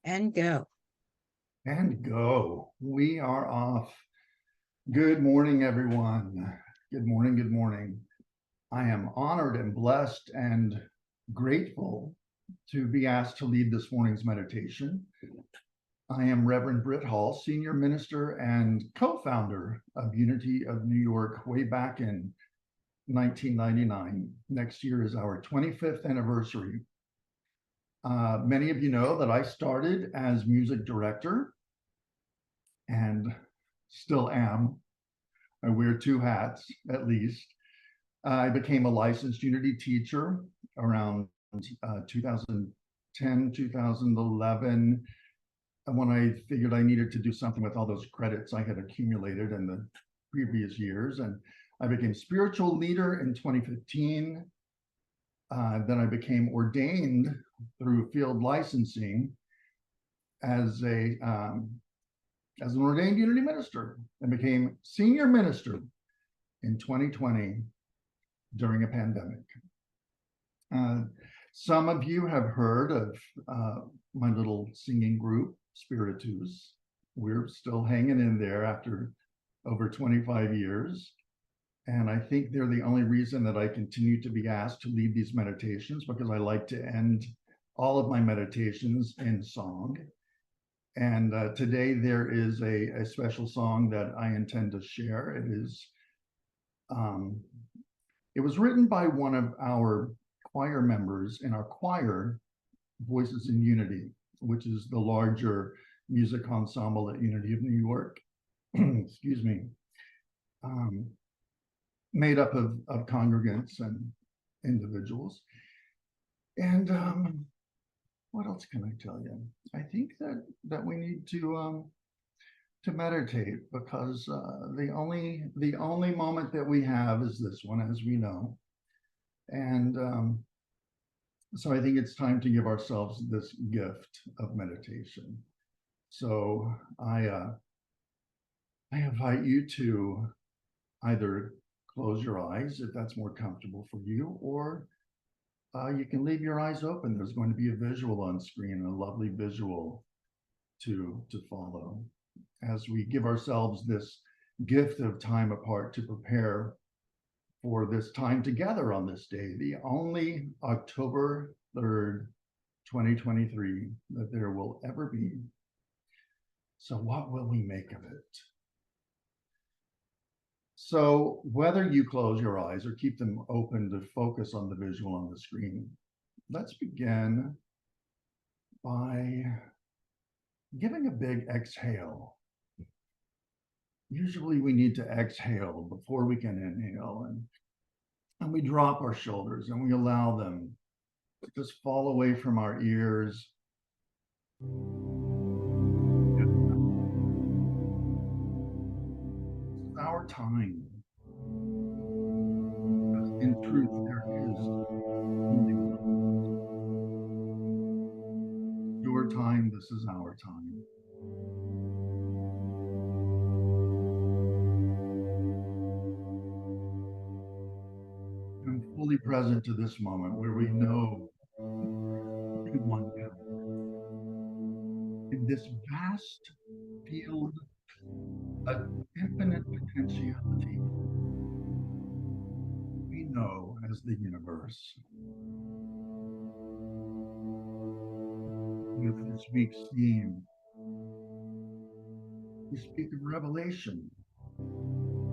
and go. And go. We are off. Good morning, everyone. Good morning. Good morning. I am honored and blessed and grateful to be asked to lead this morning's meditation. I am Reverend Britt Hall, Senior Minister and co-founder of Unity of New York way back in 1999. Next year is our 25th anniversary. Many of you know that I started as music director and still am. I wear two hats at least. I became a licensed Unity teacher around 2010, 2011, when I figured I needed to do something with all those credits I had accumulated in the previous years. And I became spiritual leader in 2015. Then I became ordained through field licensing as as an ordained Unity minister, and became senior minister in 2020 during a pandemic. Some of you have heard of my little singing group, Spiritus. We're still hanging in there after over 25 years. And I think they're the only reason that I continue to be asked to lead these meditations, because I like to end all of my meditations in song. And today there is a special song that I intend to share. It was written by one of our choir members in our choir, Voices in Unity, which is the larger music ensemble at Unity of New York. Excuse me. Made up of congregants and individuals. And what else can I tell you? I think that we need to meditate, because the only moment that we have is this one, as we know. And so I think it's time to give ourselves this gift of meditation. So I invite you to either close your eyes if that's more comfortable for you, or you can leave your eyes open. There's going to be a visual on screen, a lovely visual to follow, as we give ourselves this gift of time apart to prepare for this time together on this day, the only October 3rd, 2023 that there will ever be. So what will we make of it? So whether you close your eyes or keep them open to focus on the visual on the screen, let's begin by giving a big exhale. Usually we need to exhale before we can inhale, and we drop our shoulders and we allow them to just fall away from our ears. It's our time. Because in truth, there is only one. Your time, this is our time. I'm fully present to this moment where we know only one God. In this vast field of infinite potentiality, we know as the universe. With this week's theme, we speak of revelation.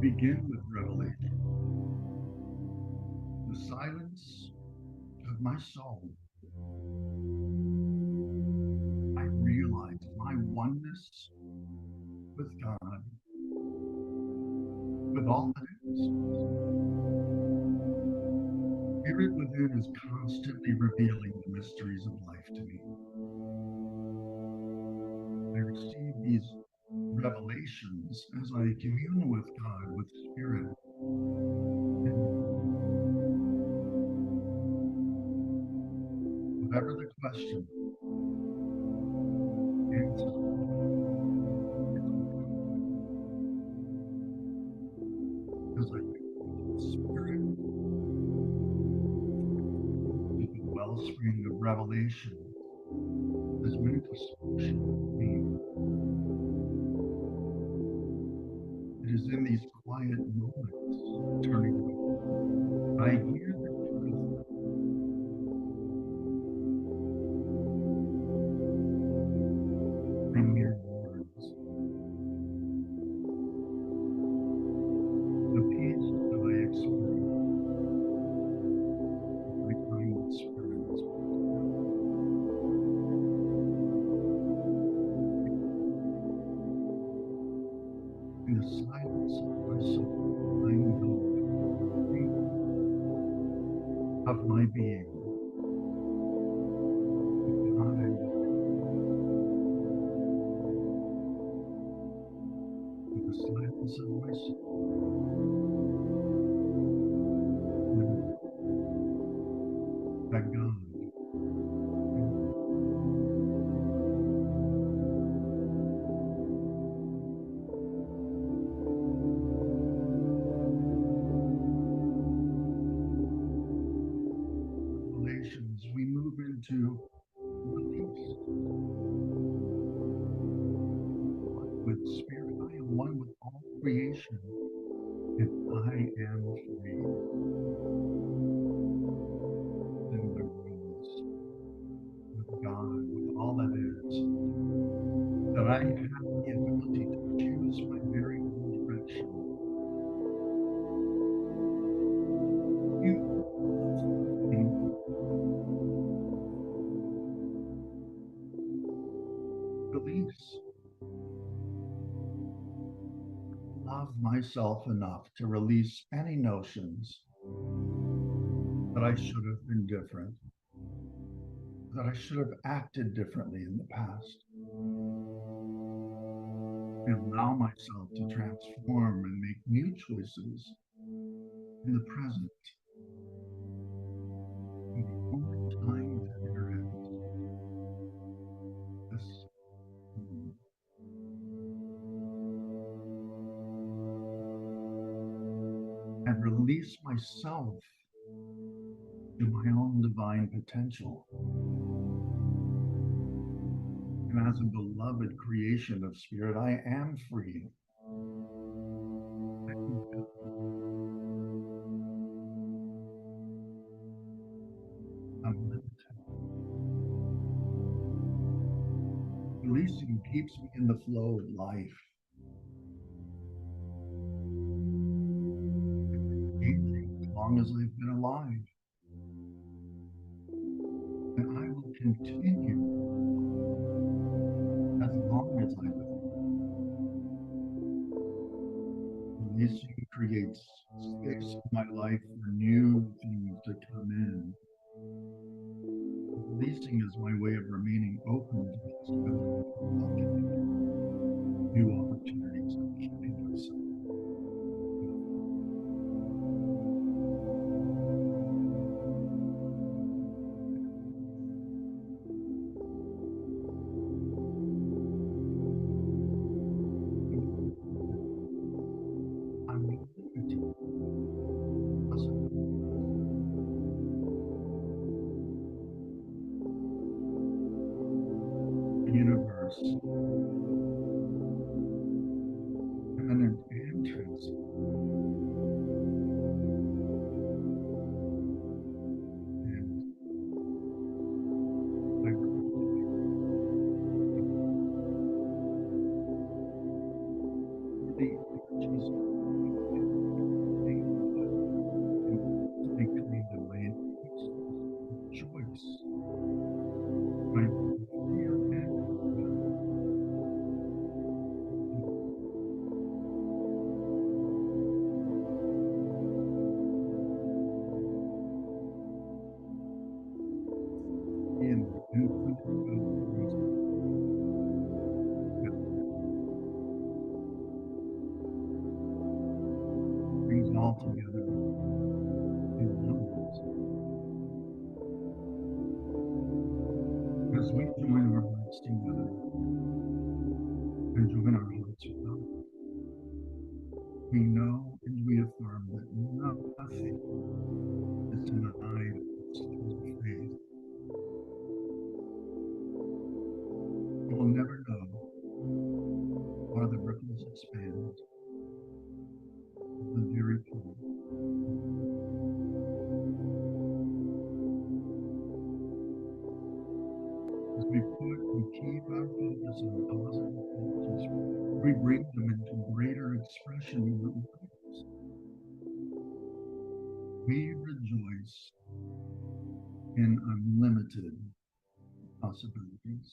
Begin with revelation. The silence of my soul. I realize my oneness with God, with all that is. Spirit within is constantly revealing the mysteries of life to me. I receive these revelations as I commune with God, with Spirit. Whatever the question, answer. Because I Spirit is the wellspring of revelation. As many going to social me. It is in these quiet moments, turning away, I hear the truth. In mere words, the peace that I experience, my kind experience, in the silence of my soul, I know of my being. God, in the silence of my soul, that God relations, we move into release. One with spirit, I am one with all creation, and I am free. In the rooms with God, with all that is, that I have the ability to choose my very own direction. You release. Love myself enough to release any notions that I should have been different, that I should have acted differently in the past, and allow myself to transform and make new choices in the present. In the only time that there is this moment. And release myself to my own divine potential. And as a beloved creation of spirit, I am free. I'm limited. Releasing keeps me in the flow of life. As long as I've been alive. And I will continue as long as I live. Releasing creates space in my life for new things to come in. Releasing is my way of remaining open to possibility, new opportunities to find myself. I'm limited. The universe, imminent entrance. And I the energies I claim that my choice, my fear and infinite brings all together in oneness. As we join our hearts together and join our hearts with God, we know and we affirm that nothing is denied through faith. never know where the ripples expand of the very pool. As we keep our focus on positive qualities, we bring them into greater expression in our lives. We rejoice in unlimited possibilities.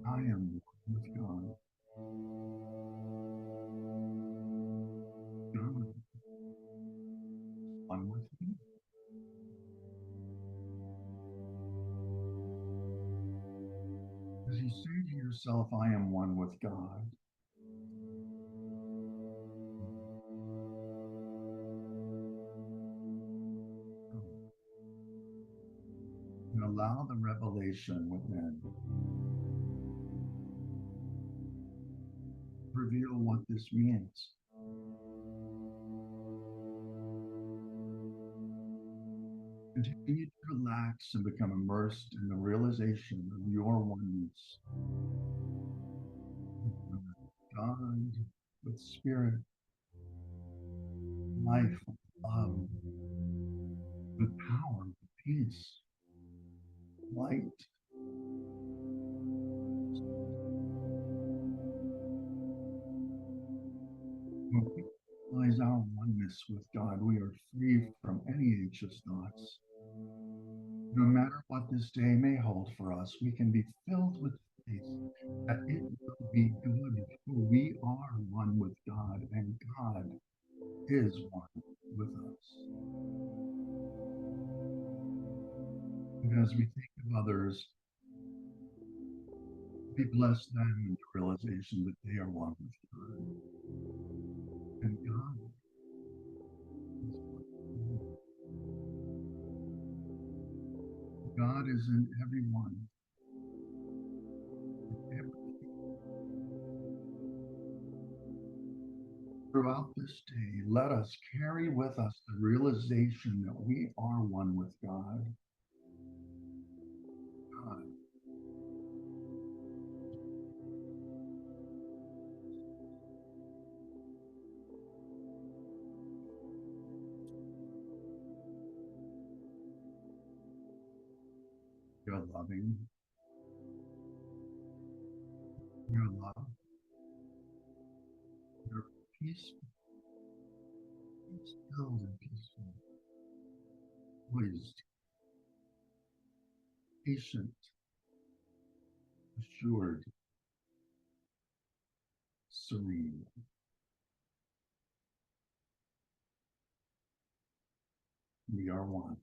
I am one with God. God is one with me. As you say to yourself, I am one with God, and allow the revelation within to reveal what this means. Continue to relax and become immersed in the realization of your oneness with God, with spirit, life, love, with power, with peace, light. When we realize our oneness with God, we are free from any anxious thoughts. No matter what this day may hold for us, we can be filled with faith that it will be good, for we are one with God, and God is one with us. And as we think of others, we bless them in the realization that they are one with God. And God is one. God is in everyone. Throughout this day, let us carry with us the realization that we are one with God. God. You're loving. You're loved. You're peaceful. You're stilled and peaceful. Poised. Patient. Assured. Serene. We are one.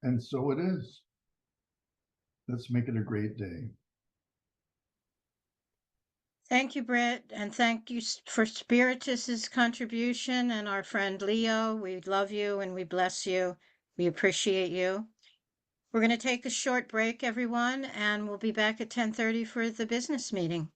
And so it is. Let's make it a great day. Thank you, Britt, and thank you for Spiritus's contribution and our friend Leo. We love you and we bless you. We appreciate you. We're going to take a short break, everyone, and we'll be back at 10:30 for the business meeting.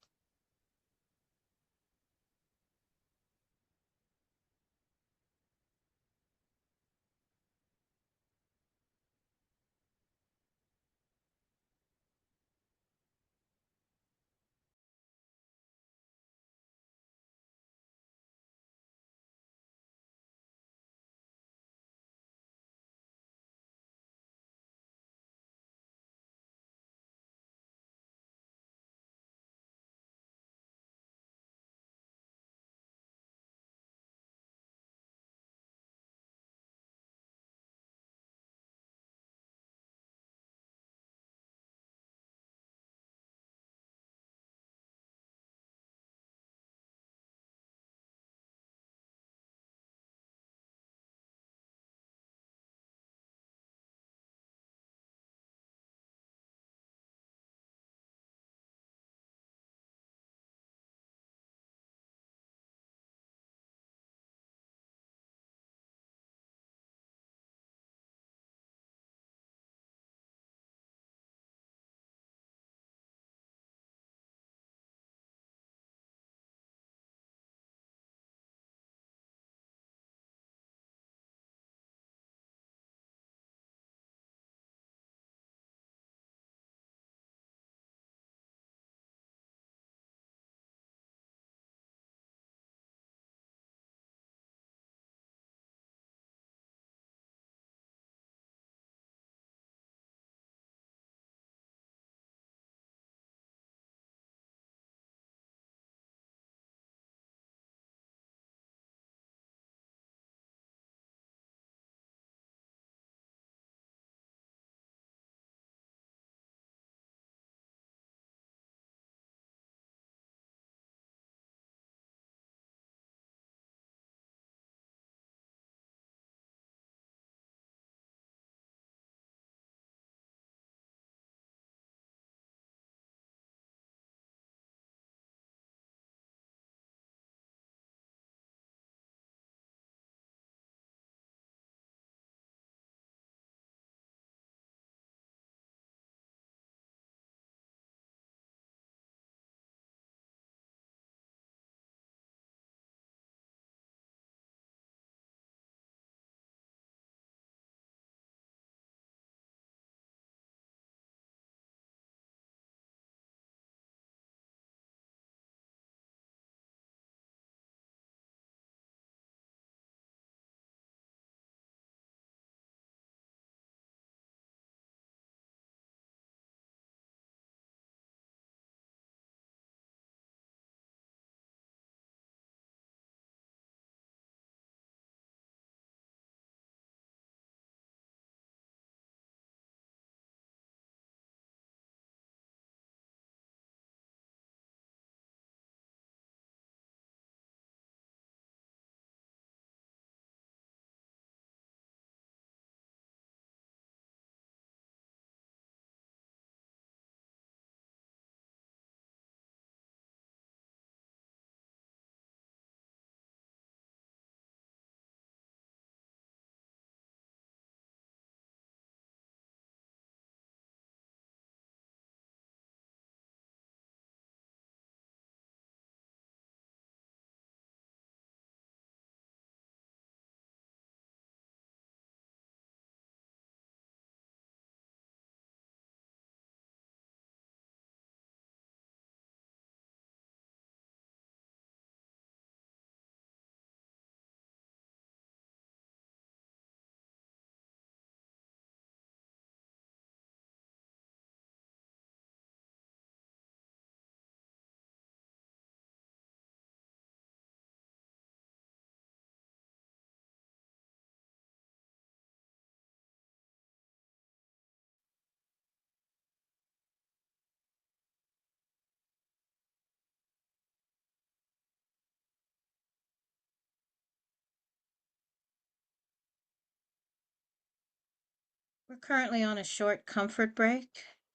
We're currently on a short comfort break.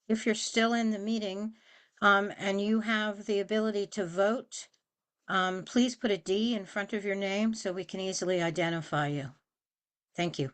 If you're still in the meeting, and you have the ability to vote, please put a D in front of your name so we can easily identify you. Thank you.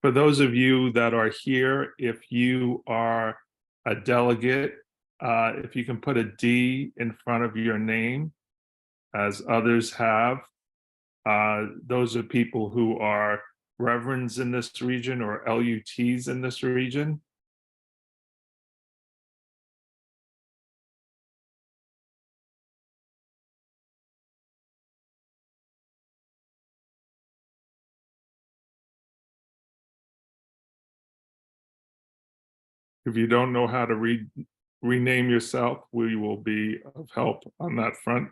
For those of you that are here, if you are a delegate, if you can put a D in front of your name, as others have, those are people who are reverends in this region or LUTs in this region. If you don't know how to rename yourself, we will be of help on that front.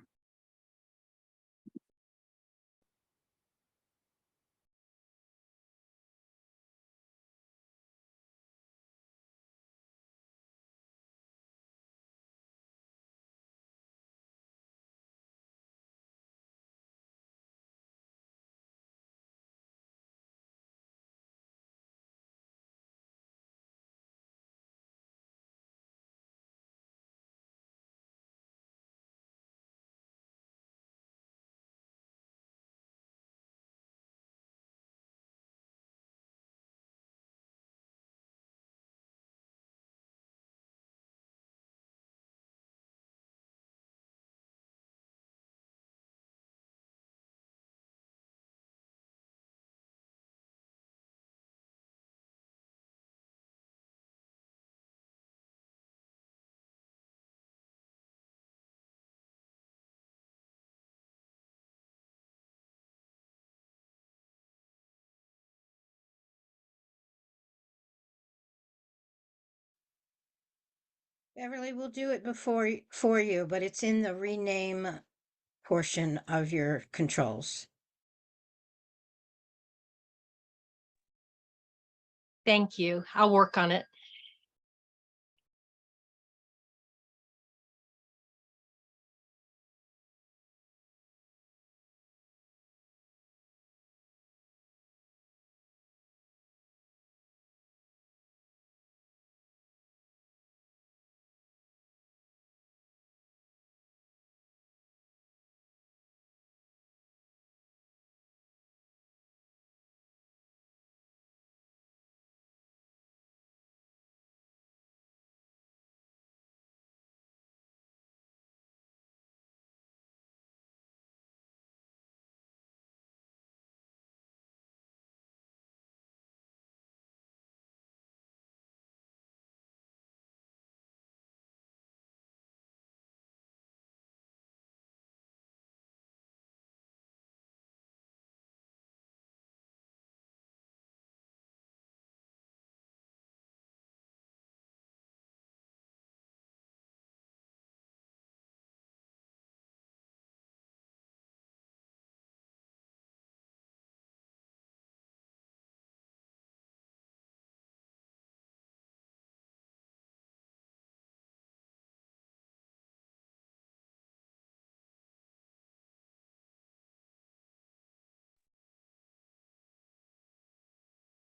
Beverly will do it for you, but it's in the rename portion of your controls. Thank you. I'll work on it.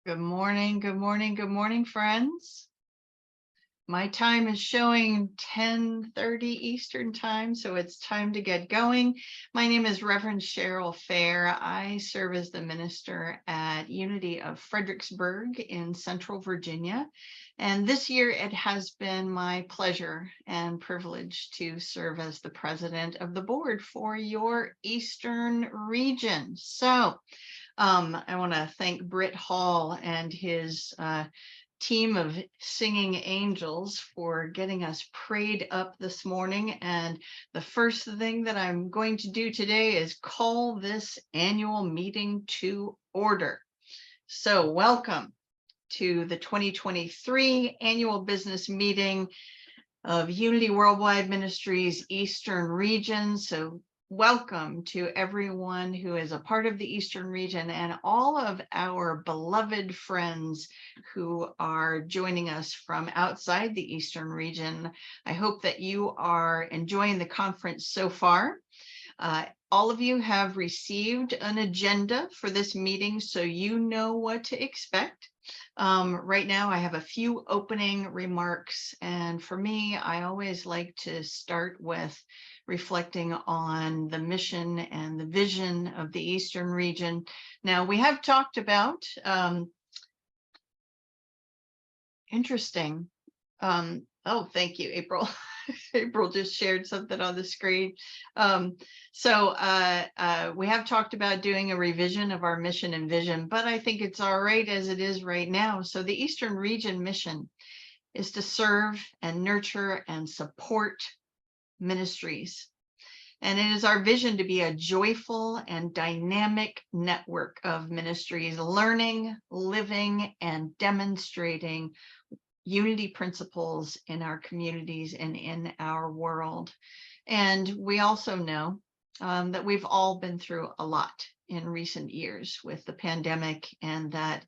Good morning, good morning, good morning, friends. My time is showing 10:30 Eastern time, so it's time to get going. My name is Reverend Cheryl Fair. I serve as the minister at Unity of Fredericksburg in Central Virginia. And this year it has been my pleasure and privilege to serve as the president of the board for your Eastern region. So I want to thank Britt Hall and his team of singing angels for getting us prayed up this morning. And the first thing that I'm going to do today is call this annual meeting to order. So welcome to the 2023 annual business meeting of Unity Worldwide Ministries Eastern Region. So welcome to everyone who is a part of the Eastern region and all of our beloved friends who are joining us from outside the Eastern region. I hope that you are enjoying the conference so far. All of you have received an agenda for this meeting, so you know what to expect. Right now, I have a few opening remarks, and for me, I always like to start with reflecting on the mission and the vision of the Eastern region. Now, we have talked about interesting. Oh, thank you, April. April just shared something on the screen. We have talked about doing a revision of our mission and vision, but I think it's all right as it is right now. So the Eastern region mission is to serve and nurture and support ministries. And it is our vision to be a joyful and dynamic network of ministries, learning, living, and demonstrating unity principles in our communities and in our world. And we also know that we've all been through a lot in recent years with the pandemic, and that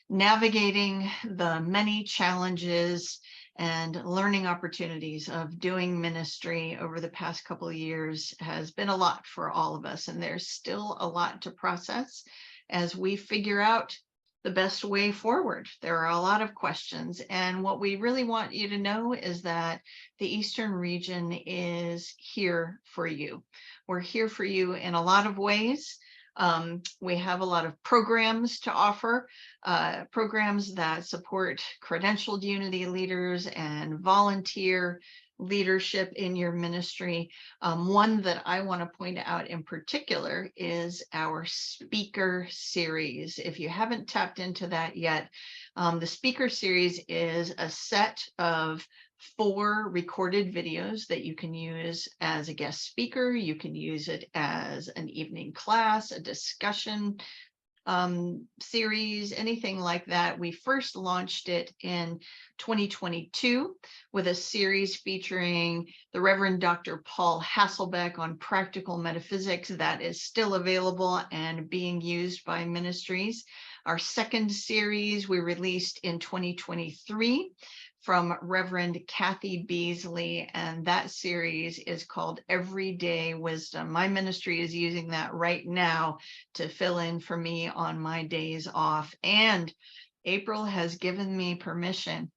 navigating the many challenges and learning opportunities of doing ministry over the past couple of years has been a lot for all of us. And there's still a lot to process as we figure out the best way forward. There are a lot of questions, and what we really want you to know is that the Eastern region is here for you. We're here for you in a lot of ways. We have a lot of programs to offer, programs that support credentialed unity leaders and volunteer leadership in your ministry. One that I want to point out in particular is our speaker series. If you haven't tapped into that yet, the speaker series is a set of 4 recorded videos that you can use as a guest speaker. You can use it as an evening class, a discussion, series, anything like that. We first launched it in 2022 with a series featuring the Reverend Dr. Paul Hasselbeck on practical metaphysics that is still available and being used by ministries. Our second series we released in 2023 from Reverend Kathy Beasley, and that series is called Everyday Wisdom. My ministry is using that right now to fill in for me on my days off. And April has given me permission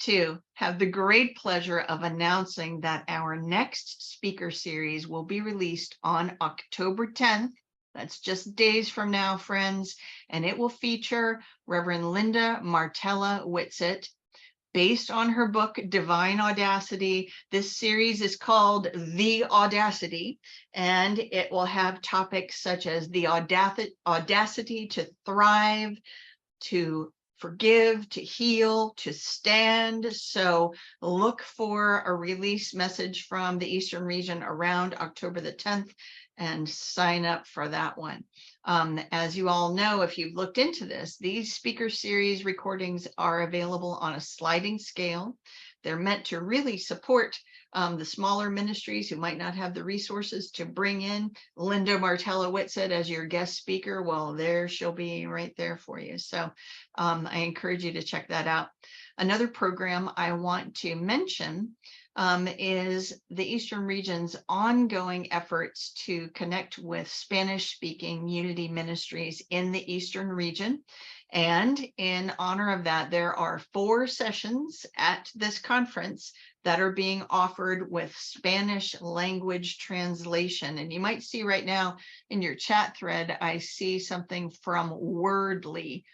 to have the great pleasure of announcing that our next speaker series will be released on October 10th. That's just days from now, friends, and it will feature Reverend Linda Martella Whitsitt. Based on her book, Divine Audacity, this series is called The Audacity, and it will have topics such as the audacity to thrive, to forgive, to heal, to stand. So look for a release message from the Eastern region around October the 10th and sign up for that one. As you all know, if you've looked into this, these speaker series recordings are available on a sliding scale. They're meant to really support the smaller ministries who might not have the resources to bring in Linda Martella Whitsitt as your guest speaker. Well, there she'll be right there for you. So I encourage you to check that out. Another program I want to mention is the Eastern region's ongoing efforts to connect with Spanish-speaking Unity ministries in the Eastern region. And in honor of that, there are 4 sessions at this conference that are being offered with Spanish language translation. And you might see right now in your chat thread, I see something from Wordly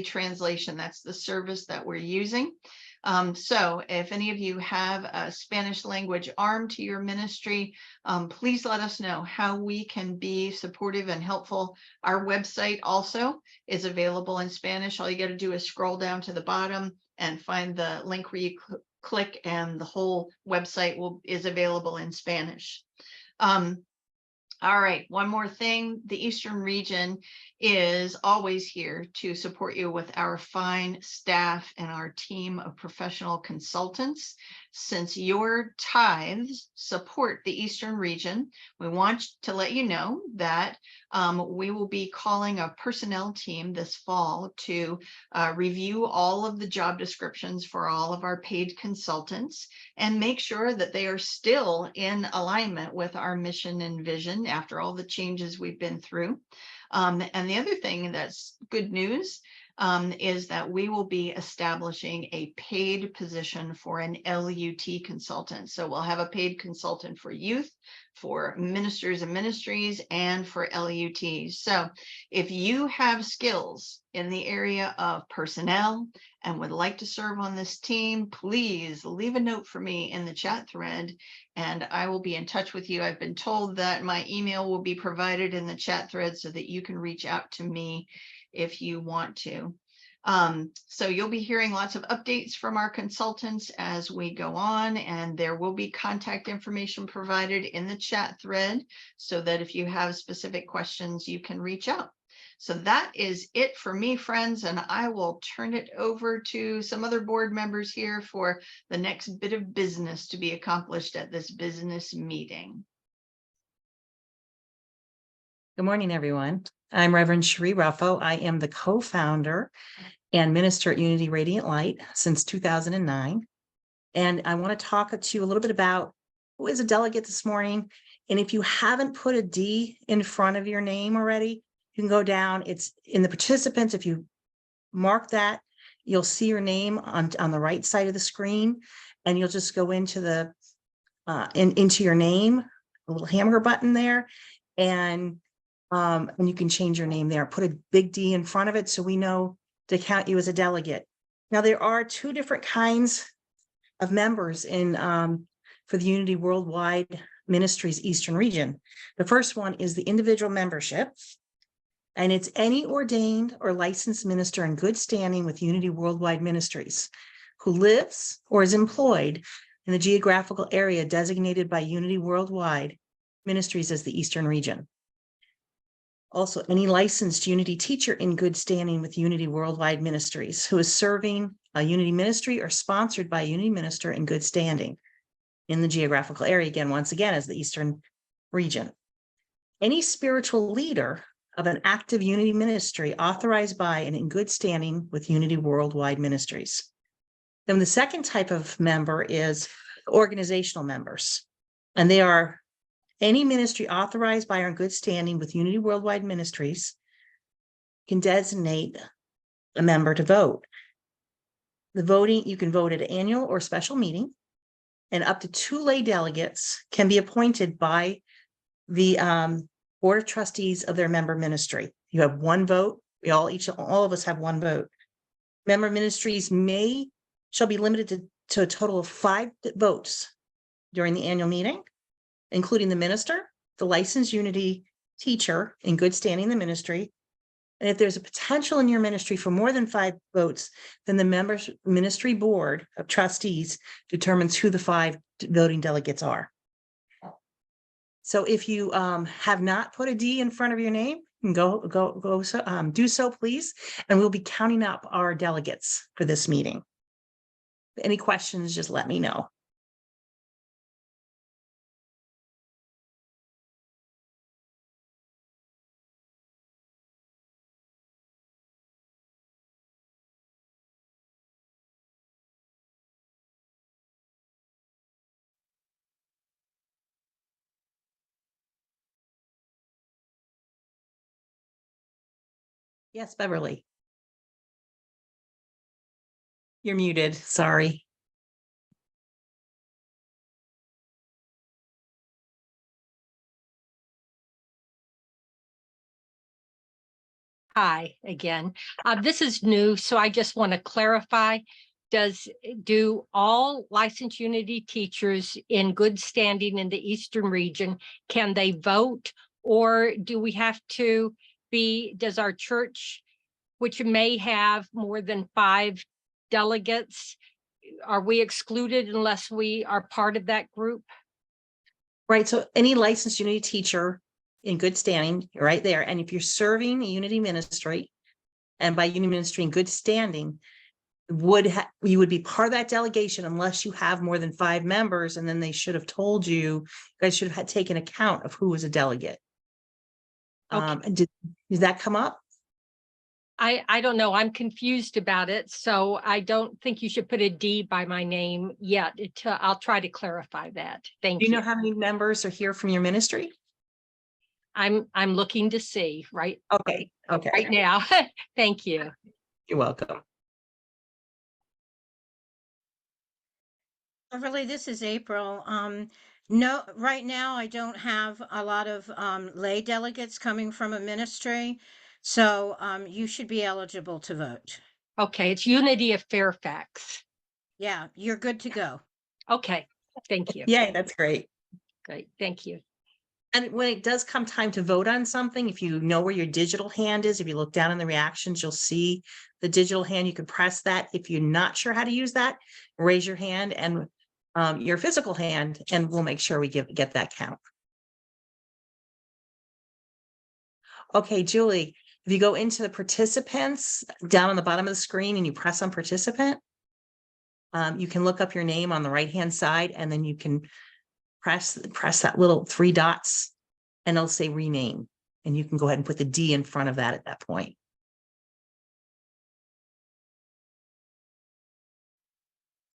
translation. That's the service that we're using. So if any of you have a Spanish language arm to your ministry, please let us know how we can be supportive and helpful. Our website also is available in Spanish. All you got to do is scroll down to the bottom and find the link where you click, and the whole website is available in Spanish. All right, one more thing. The Eastern region is always here to support you with our fine staff and our team of professional consultants. Since your tithes support the Eastern region, we want to let you know that we will be calling a personnel team this fall to review all of the job descriptions for all of our paid consultants and make sure that they are still in alignment with our mission and vision after all the changes we've been through. And the other thing that's good news is that we will be establishing a paid position for an LUT consultant. So we'll have a paid consultant for youth, for ministers and ministries, and for LUTs. So if you have skills in the area of personnel and would like to serve on this team, please leave a note for me in the chat thread and I will be in touch with you. I've been told that my email will be provided in the chat thread so that you can reach out to me if you want to. So you'll be hearing lots of updates from our consultants as we go on, and there will be contact information provided in the chat thread so that if you have specific questions, you can reach out. So that is it for me, friends, and I will turn it over to some other board members here for the next bit of business to be accomplished at this business meeting. Good morning, everyone. I'm Reverend Cherie Ruffo. I am the co-founder and minister at Unity Radiant Light since 2009. And I want to talk to you a little bit about who is a delegate this morning. And if you haven't put a D in front of your name already, you can go down. It's in the participants. If you mark that, you'll see your name on the right side of the screen, and you'll just go into the into your name, a little hamburger button there, and you can change your name there. Put a big D in front of it so we know to count you as a delegate. Now, there are 2 different kinds of members in for the Unity Worldwide Ministries Eastern Region. The first one is the individual membership, and it's any ordained or licensed minister in good standing with Unity Worldwide Ministries who lives or is employed in the geographical area designated by Unity Worldwide Ministries as the Eastern Region. Also, any licensed Unity teacher in good standing with Unity Worldwide Ministries who is serving a Unity ministry or sponsored by a Unity minister in good standing in the geographical area, again, once again, as the Eastern region. Any spiritual leader of an active Unity ministry authorized by and in good standing with Unity Worldwide Ministries. Then the second type of member is organizational members, and they are any ministry authorized by or in good standing with Unity Worldwide Ministries can designate a member to vote. The voting, you can vote at annual or special meeting, and up to 2 lay delegates can be appointed by the Board of Trustees of their member ministry. You have 1 vote. All of us have 1 vote. Member ministries shall be limited to a total of 5 votes during the annual meeting, including the minister, the licensed Unity teacher in good standing in the ministry. And if there's a potential in your ministry for more than 5 votes, then the members ministry board of trustees determines who the 5 voting delegates are. So if you have not put a D in front of your name, do so, please. And we'll be counting up our delegates for this meeting. Any questions, just let me know. Yes, Beverly. You're muted, sorry. Hi again. This is new, so I just want to clarify. Do all licensed Unity teachers in good standing in the Eastern region, can they vote? Or do we have to does our church, which may have more than 5 delegates, are we excluded unless we are part of that group? Right, so any licensed Unity teacher in good standing, you're right there. And if you're serving a Unity ministry, and by Unity ministry in good standing, you would be part of that delegation unless you have more than 5 members, and then they should have told you, you guys should have had taken account of who was a delegate. Okay. And did that come up? I don't know. I'm confused about it. So I don't think you should put a D by my name yet. I'll try to clarify that. Thank Do you you. know how many members are here from your ministry? I'm looking to see right Okay, right now. Thank you. You're welcome. Beverly, this is April. No, right now I don't have a lot of lay delegates coming from a ministry, so you should be eligible to vote. Okay, it's Unity of Fairfax. Yeah, you're good to go. Okay, thank you. Yay, that's great. Great, thank you. And when it does come time to vote on something, if you know where your digital hand is, if you look down in the reactions, you'll see the digital hand. You can press that. If you're not sure how to use that, raise your hand and your physical hand, and we'll make sure we get that count. Okay, Julie, if you go into the participants down on the bottom of the screen and you press on participant, you can look up your name on the right-hand side, and then you can press that little 3 dots and it'll say rename. And you can go ahead and put the D in front of that at that point.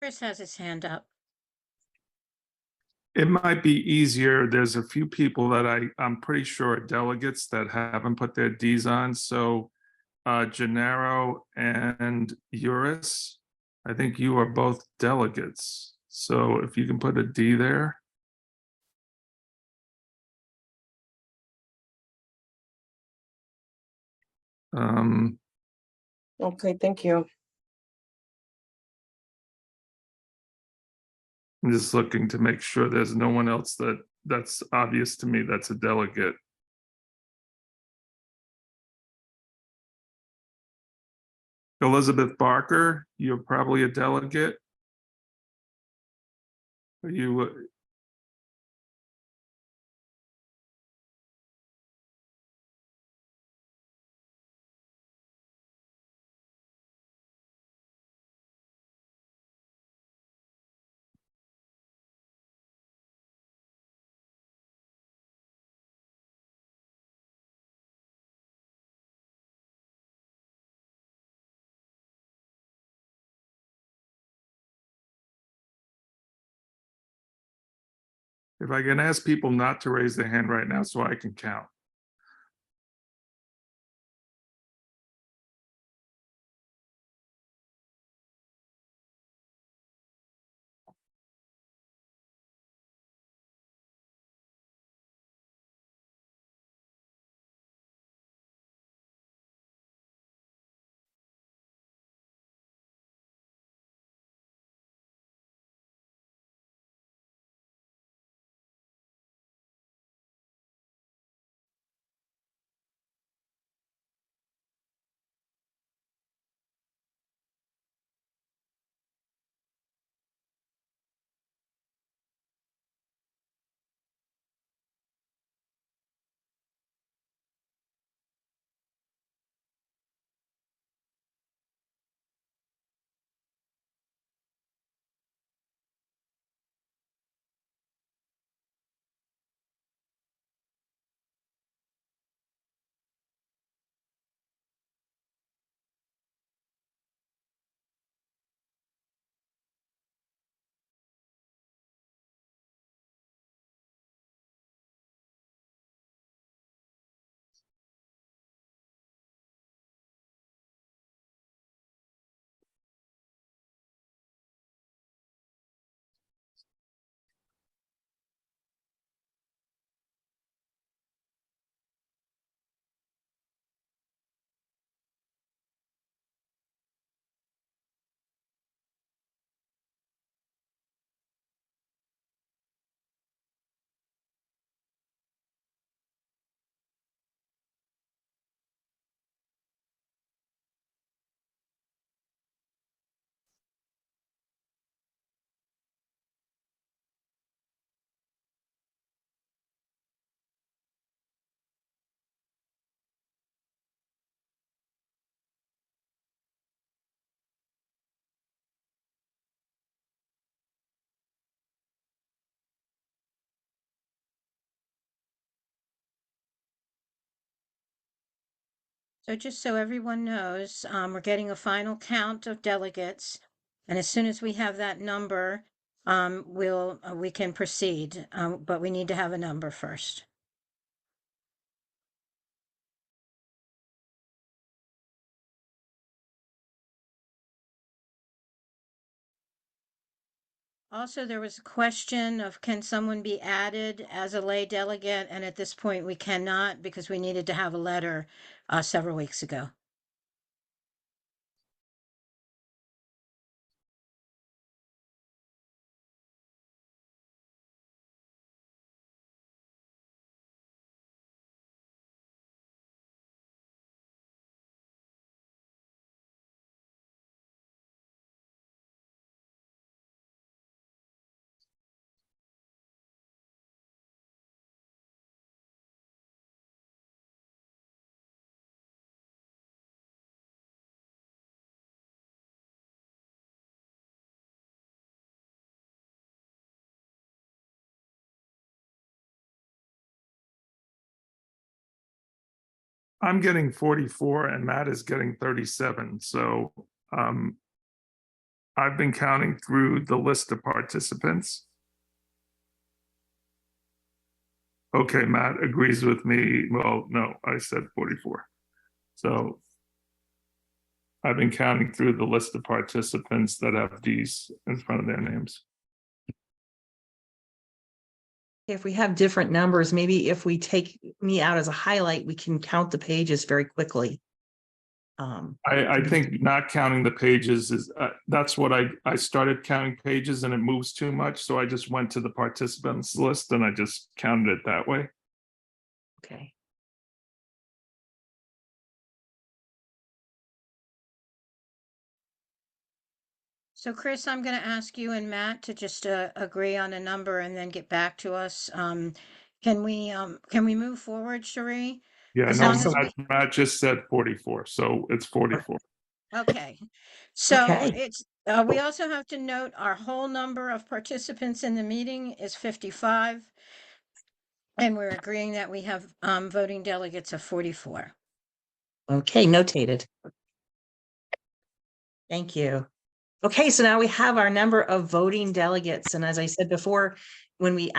Chris has his hand up. It might be easier. There's a few people that I'm pretty sure are delegates that haven't put their Ds on. So Gennaro and Uris, I think you are both delegates. So if you can put a D there. Okay, thank you. I'm just looking to make sure there's no one else that's obvious to me that's a delegate. Elizabeth Barker, you're probably a delegate. Are you? If I can ask people not to raise their hand right now so I can count. So just so everyone knows, we're getting a final count of delegates. And as soon as we have that number, we can proceed, but we need to have a number first. Also, there was a question of can someone be added as a lay delegate? And at this point, we cannot because we needed to have a letter several weeks ago. I'm getting 44 and Matt is getting 37. So I've been counting through the list of participants. Okay, Matt agrees with me. Well, no, I said 44. So I've been counting through the list of participants that have Ds in front of their names. If we have different numbers, maybe if we take me out as a highlight, we can count the pages very quickly. I think not counting the pages is, that's what I started counting pages and it moves too much. So I just went to the participants list and I just counted it that way. Okay. So Chris, I'm going to ask you and Matt to just agree on a number and then get back to us. Can we move forward, Cherie? Yeah, As no, long as Matt just said 44, so it's 44. Okay, so Okay. it's, we also have to note our whole number of participants in the meeting is 55. And we're agreeing that we have voting delegates of 44. Okay, notated. Thank you. Okay, so now we have our number of voting delegates. And as I said before, when we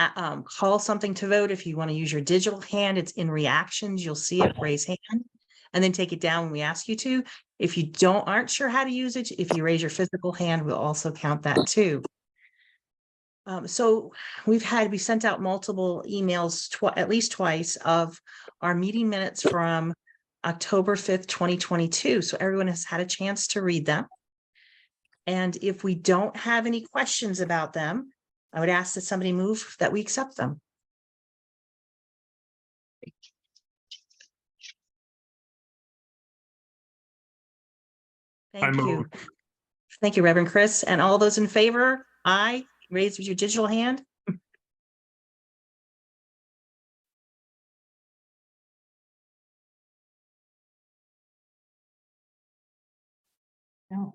call something to vote, if you want to use your digital hand, it's in reactions. You'll see it, raise hand, and then take it down when we ask you to. If you aren't sure how to use it, if you raise your physical hand, we'll also count that too. So we sent out multiple emails, at least twice, of our meeting minutes from October 5th, 2022. So everyone has had a chance to read them. And if we don't have any questions about them, I would ask that somebody move that we accept them. I Thank you. move. Thank you, Reverend Chris. And all those in favor, aye, raise your digital hand. No.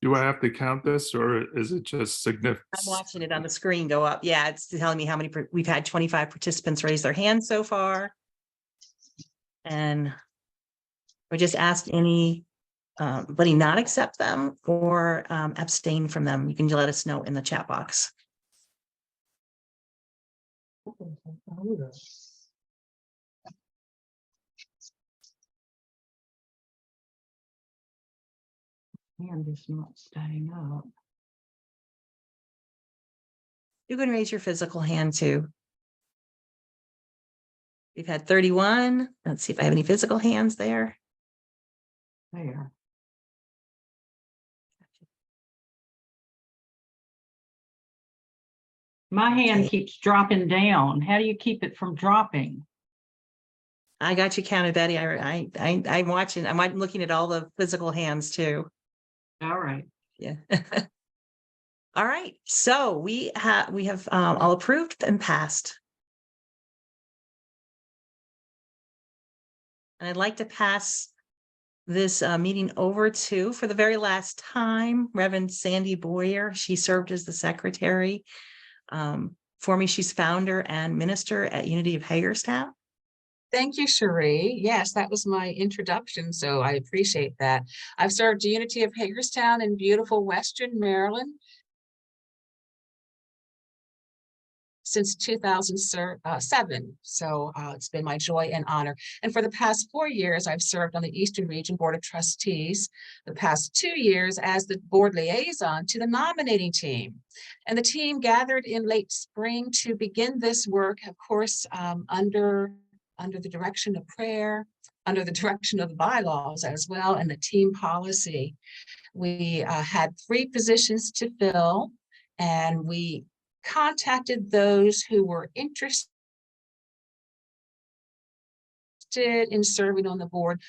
Do I have to count this or is it just significant? I'm watching it on the screen go up. Yeah, it's telling me how many, we've had 25 participants raise their hands so far. And we just asked anybody not accept them or abstain from them. You can let us know in the chat box. Man, this not staying up. You can raise your physical hand too. We've had 31. Let's see if I have any physical hands there. There. My hand Okay. keeps dropping down. How do you keep it from dropping? I got you counted, Betty. I'm watching. I'm looking at all the physical hands too. All right. Yeah. All right. So we have all approved and passed. And I'd like to pass this meeting over to, for the very last time, Reverend Sandy Boyer. She served as the secretary. For me, she's founder and minister at Unity of Hagerstown. Thank you, Cherie. Yes, that was my introduction, so I appreciate that. I've served Unity of Hagerstown in beautiful Western Maryland since 2007. So it's been my joy and honor. And for the past 4 years, I've served on the Eastern Region Board of Trustees, the past 2 years as the board liaison to the nominating team. And the team gathered in late spring to begin this work, of course, under the direction of prayer, under the direction of the bylaws as well, and the team policy. We had 3 positions to fill, and we contacted those who were interested in serving on the board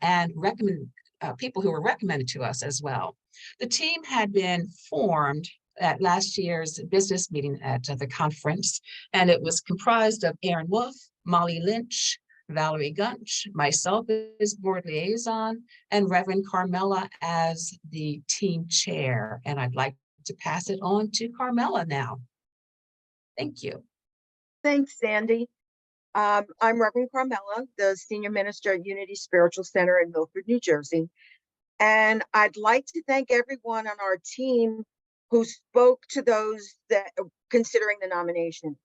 and recommend people who were recommended to us as well. The team had been formed at last year's business meeting at the conference, and it was comprised of Aaron Wolf, Molly Lynch, Valerie Gunch, myself as board liaison, and Reverend Carmela as the team chair. And I'd like to pass it on to Carmela now. Thank you. Thanks, Sandy. I'm Reverend Carmela, the Senior Minister at Unity Spiritual Center in Milford, New Jersey. And I'd like to thank everyone on our team who spoke to those that are considering the nomination.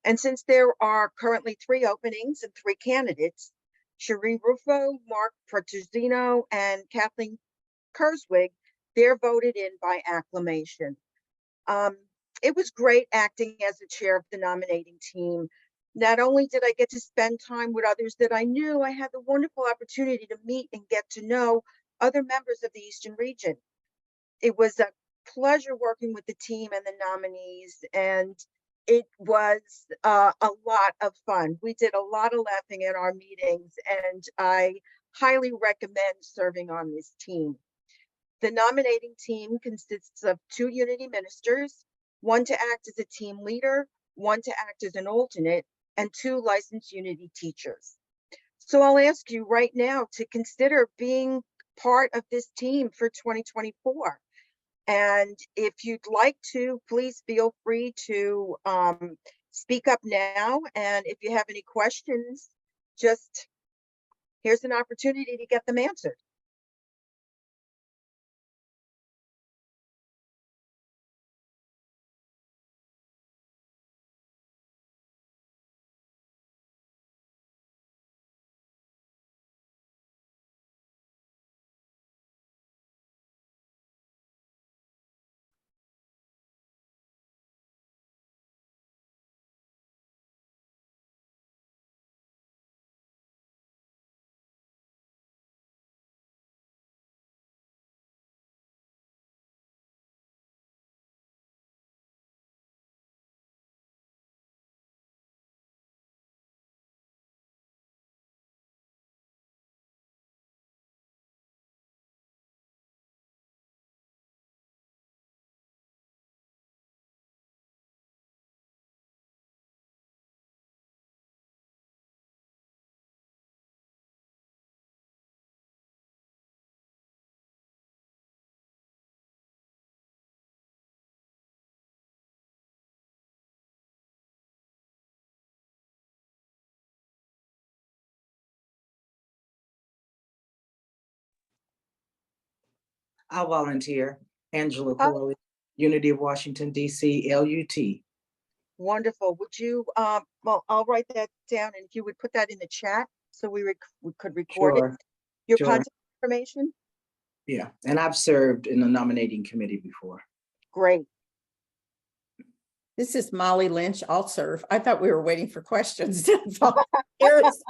And since there are currently 3 openings and 3 candidates, Cherie Ruffo, Mark Pertuzino, and Kathleen Kerswig, they're voted in by acclamation. It was great acting as the chair of the nominating team. Not only did I get to spend time with others that I knew, I had the wonderful opportunity to meet and get to know other members of the Eastern region. It was a pleasure working with the team and the nominees, and it was a lot of fun. We did a lot of laughing at our meetings, and I highly recommend serving on this team. The nominating team consists of 2 Unity ministers, 1 to act as a team leader, 1 to act as an alternate, and 2 licensed Unity teachers. So I'll ask you right now to consider being part of this team for 2024. And if you'd like to, please feel free to speak up now. And if you have any questions, just here's an opportunity to get them answered. I'll volunteer. Angela Oh. Corley, Unity of Washington, DC, LUT. Wonderful. Would you, well, I'll write that down and if you would put that in the chat so we could record it. Sure, Your sure. contact information? Yeah, and I've served in the nominating committee before. Great. This is Molly Lynch. I'll serve. I thought we were waiting for questions. Volunteers.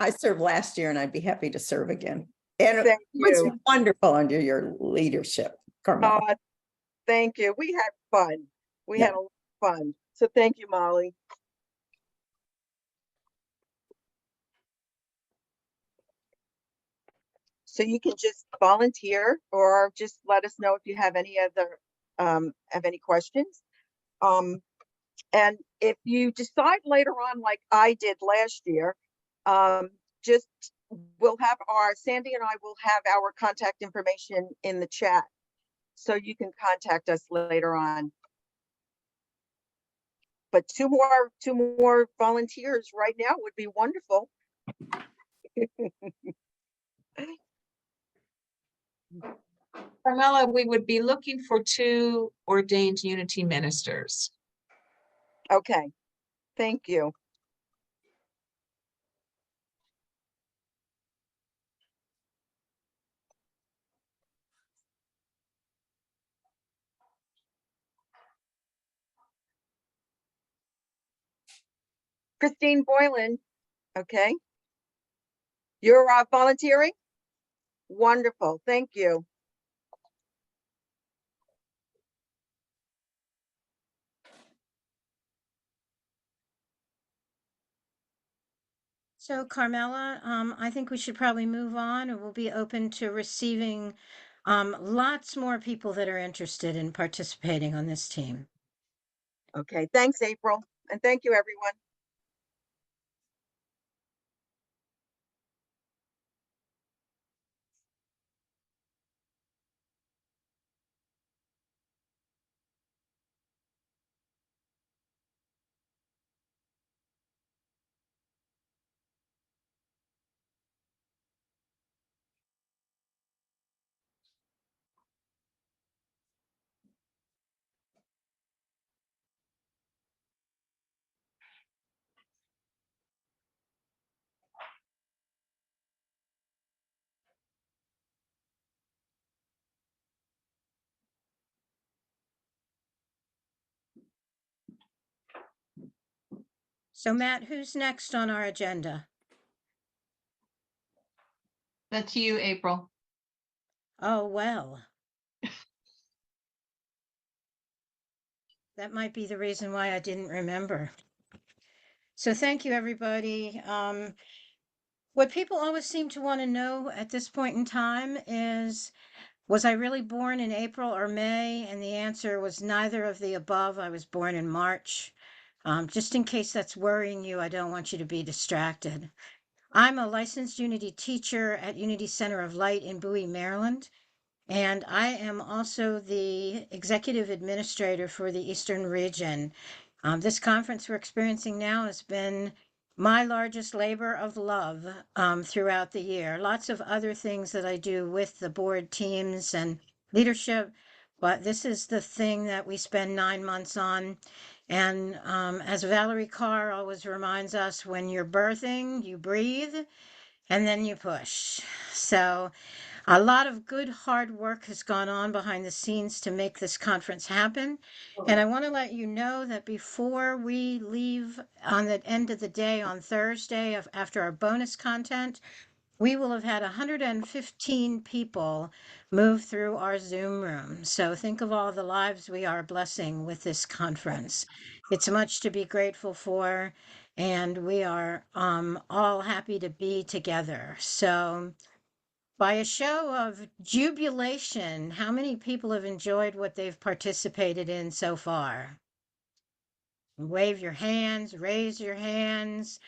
I served last year and I'd be happy to serve again. And it Thank was you. wonderful under your leadership, Carmel. Thank you. We had fun. We Yeah. had a lot of fun. So thank you, Molly. So you can just volunteer or just let us know if you have any other, have any questions. And if you decide later on, like I did last year, just Sandy and I will have our contact information in the chat. So you can contact us later on. But two more volunteers right now would be wonderful. Carmela, we would be looking for 2 ordained Unity ministers. Okay, thank you. Christine Boylan, okay. You're volunteering? Wonderful, thank you. So Carmela, I think we should probably move on and we'll be open to receiving lots more people that are interested in participating on this team. Okay, thanks, April, and thank you, everyone. So Matt, who's next on our agenda? That's you, April. Oh, well. That might be the reason why I didn't remember. So thank you, everybody. What people always seem to want to know at this point in time is, was I really born in April or May? And the answer was neither of the above. I was born in March. Just in case that's worrying you, I don't want you to be distracted. I'm a licensed Unity teacher at Unity Center of Light in Bowie, Maryland. And I am also the executive administrator for the Eastern region. This conference we're experiencing now has been my largest labor of love throughout the year. Lots of other things that I do with the board teams and leadership, but this is the thing that we spend 9 months on. And as Valerie Carr always reminds us, when you're birthing, you breathe and then you push. So a lot of good hard work has gone on behind the scenes to make this conference happen. And I want to let you know that before we leave on the end of the day on Thursday after our bonus content, we will have had 115 people move through our Zoom room. So think of all the lives we are blessing with this conference. It's much to be grateful for, and we are all happy to be together. So by a show of jubilation, how many people have enjoyed what they've participated in so far? Wave your hands, raise your hands.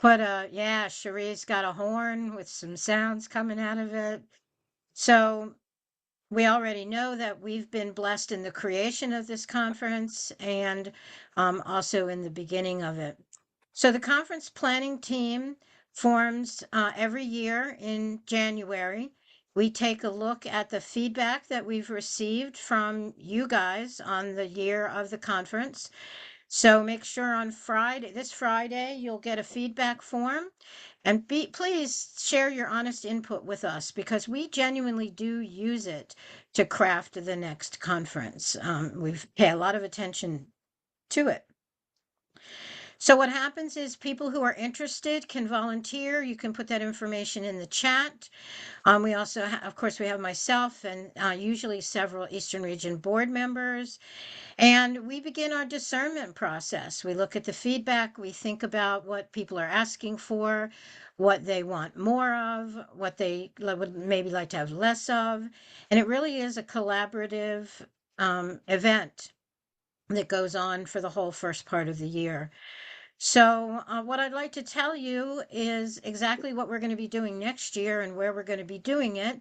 Yeah, Cherie's got a horn with some sounds coming out of it. So we already know that we've been blessed in the creation of this conference and also in the beginning of it. So the conference planning team forms every year in January, we take a look at the feedback that we've received from you guys on the year of the conference. So make sure on this Friday, you'll get a feedback form, and please share your honest input with us, because we genuinely do use it to craft the next conference. We've paid a lot of attention to it. So what happens is people who are interested can volunteer. You can put that information in the chat. We also, of course, we have myself and usually several Eastern Region board members. And we begin our discernment process. We look at the feedback, we think about what people are asking for, what they want more of, what they would maybe like to have less of. And it really is a collaborative event that goes on for the whole first part of the year. So what I'd like to tell you is exactly what we're going to be doing next year and where we're going to be doing it.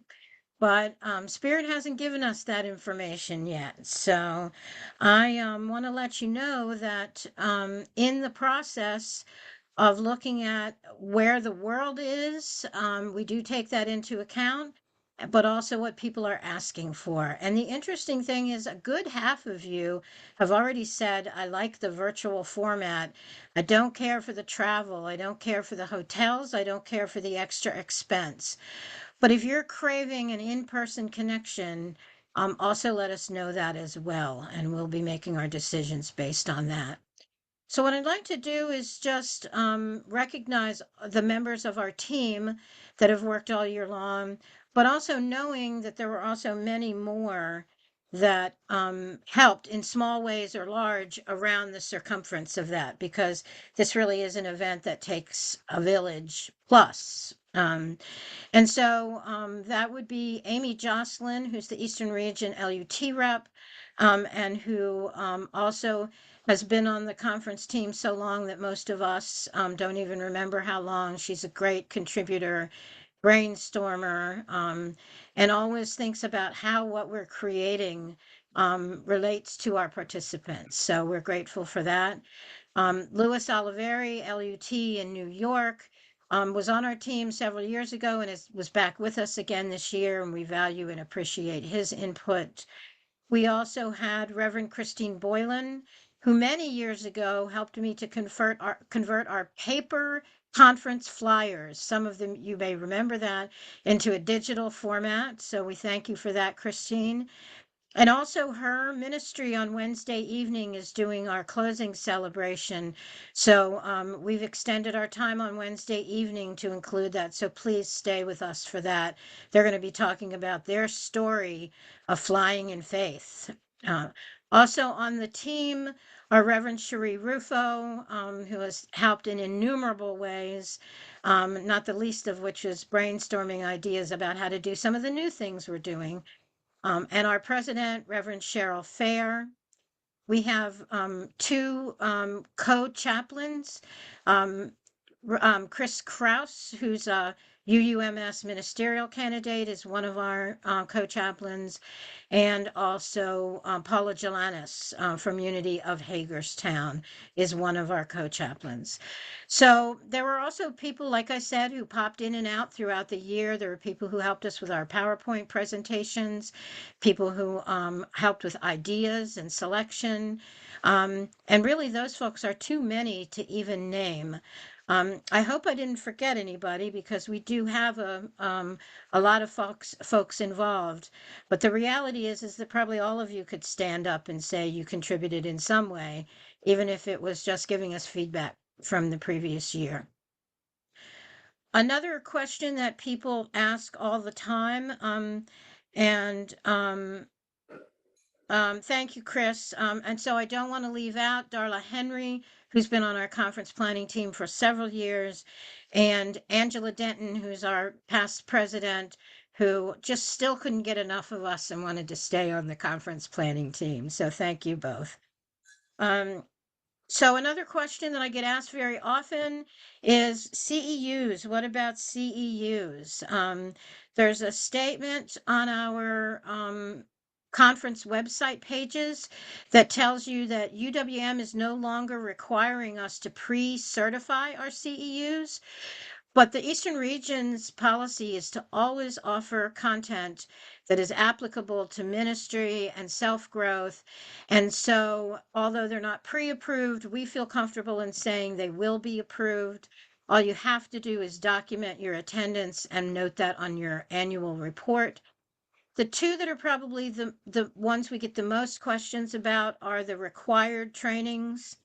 But Spirit hasn't given us that information yet. So I want to let you know that in the process of looking at where the world is, we do take that into account, but also what people are asking for. And the interesting thing is a good half of you have already said, I like the virtual format. I don't care for the travel. I don't care for the hotels. I don't care for the extra expense. But if you're craving an in-person connection, also let us know that as well, and we'll be making our decisions based on that. So what I'd like to do is just recognize the members of our team that have worked all year long, but also knowing that there were also many more that helped in small ways or large around the circumference of that, because this really is an event that takes a village plus. And so that would be Amy Jocelyn, who's the Eastern Region LUT rep, and who also has been on the conference team so long that most of us don't even remember how long. She's a great contributor, brainstormer, and always thinks about how what we're creating relates to our participants. So we're grateful for that. Louis Oliveri, LUT in New York, was on our team several years ago and was back with us again this year, and we value and appreciate his input. We also had Reverend Christine Boylan, who many years ago helped me to convert our paper conference flyers. Some of them, you may remember that, into a digital format. So we thank you for that, Christine. And also her ministry on Wednesday evening is doing our closing celebration. So we've extended our time on Wednesday evening to include that. So please stay with us for that. They're going to be talking about their story of flying in faith. Also on the team are Reverend Cherie Rufo, who has helped in innumerable ways, not the least of which is brainstorming ideas about how to do some of the new things we're doing. And our president, Reverend Cheryl Fair. We have two co-chaplains, Chris Kraus, who's a UUMS ministerial candidate, is one of our co-chaplains, and also Paula Jelanis from Unity of Hagerstown is one of our co-chaplains. So there were also people, like I said, who popped in and out throughout the year. There were people who helped us with our PowerPoint presentations, people who helped with ideas and selection. And really, those folks are too many to even name. I hope I didn't forget anybody, because we do have a lot of folks involved. But the reality is that probably all of you could stand up and say you contributed in some way, even if it was just giving us feedback from the previous year. Another question that people ask all the time, thank you, Chris. And so I don't want to leave out Darla Henry, who's been on our conference planning team for several years, and Angela Denton, who's our past president, who just still couldn't get enough of us and wanted to stay on the conference planning team. So thank you both. So another question that I get asked very often is CEUs. What about CEUs? There's a statement on our conference website pages that tells you that UWM is no longer requiring us to pre-certify our CEUs. But the Eastern Region's policy is to always offer content that is applicable to ministry and self-growth. And so, although they're not pre-approved, we feel comfortable in saying they will be approved. All you have to do is document your attendance and note that on your annual report. The two that are probably the ones we get the most questions about are the required trainings.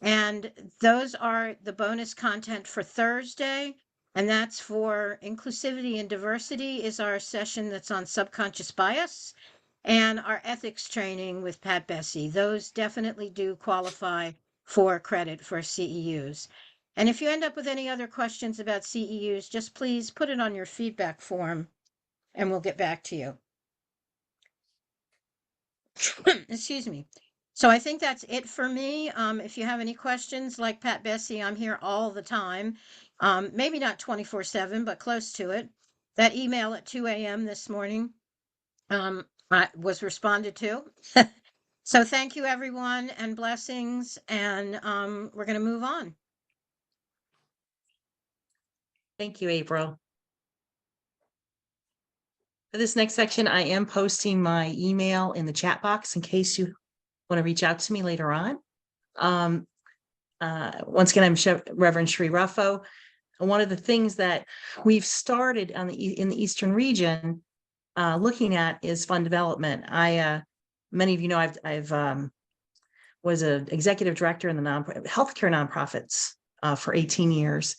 And those are the bonus content for Thursday. And that's for inclusivity and diversity is our session that's on subconscious bias. And our ethics training with Pat Bessie. Those definitely do qualify for credit for CEUs. And if you end up with any other questions about CEUs, just please put it on your feedback form and we'll get back to you. Excuse me. So I think that's it for me. If you have any questions, like Pat Bessie, I'm here all the time. Maybe not 24/7, but close to it. That email at 2 a.m. this morning I was responded to. So thank you, everyone, and blessings. And we're going to move on. Thank you, April. For this next section, I am posting my email in the chat box in case you want to reach out to me later on. Once again, I'm Reverend Sri Ruffo. One of the things that we've started in the Eastern region looking at is fund development. Many of you know I've was an executive director in the healthcare nonprofits for 18 years.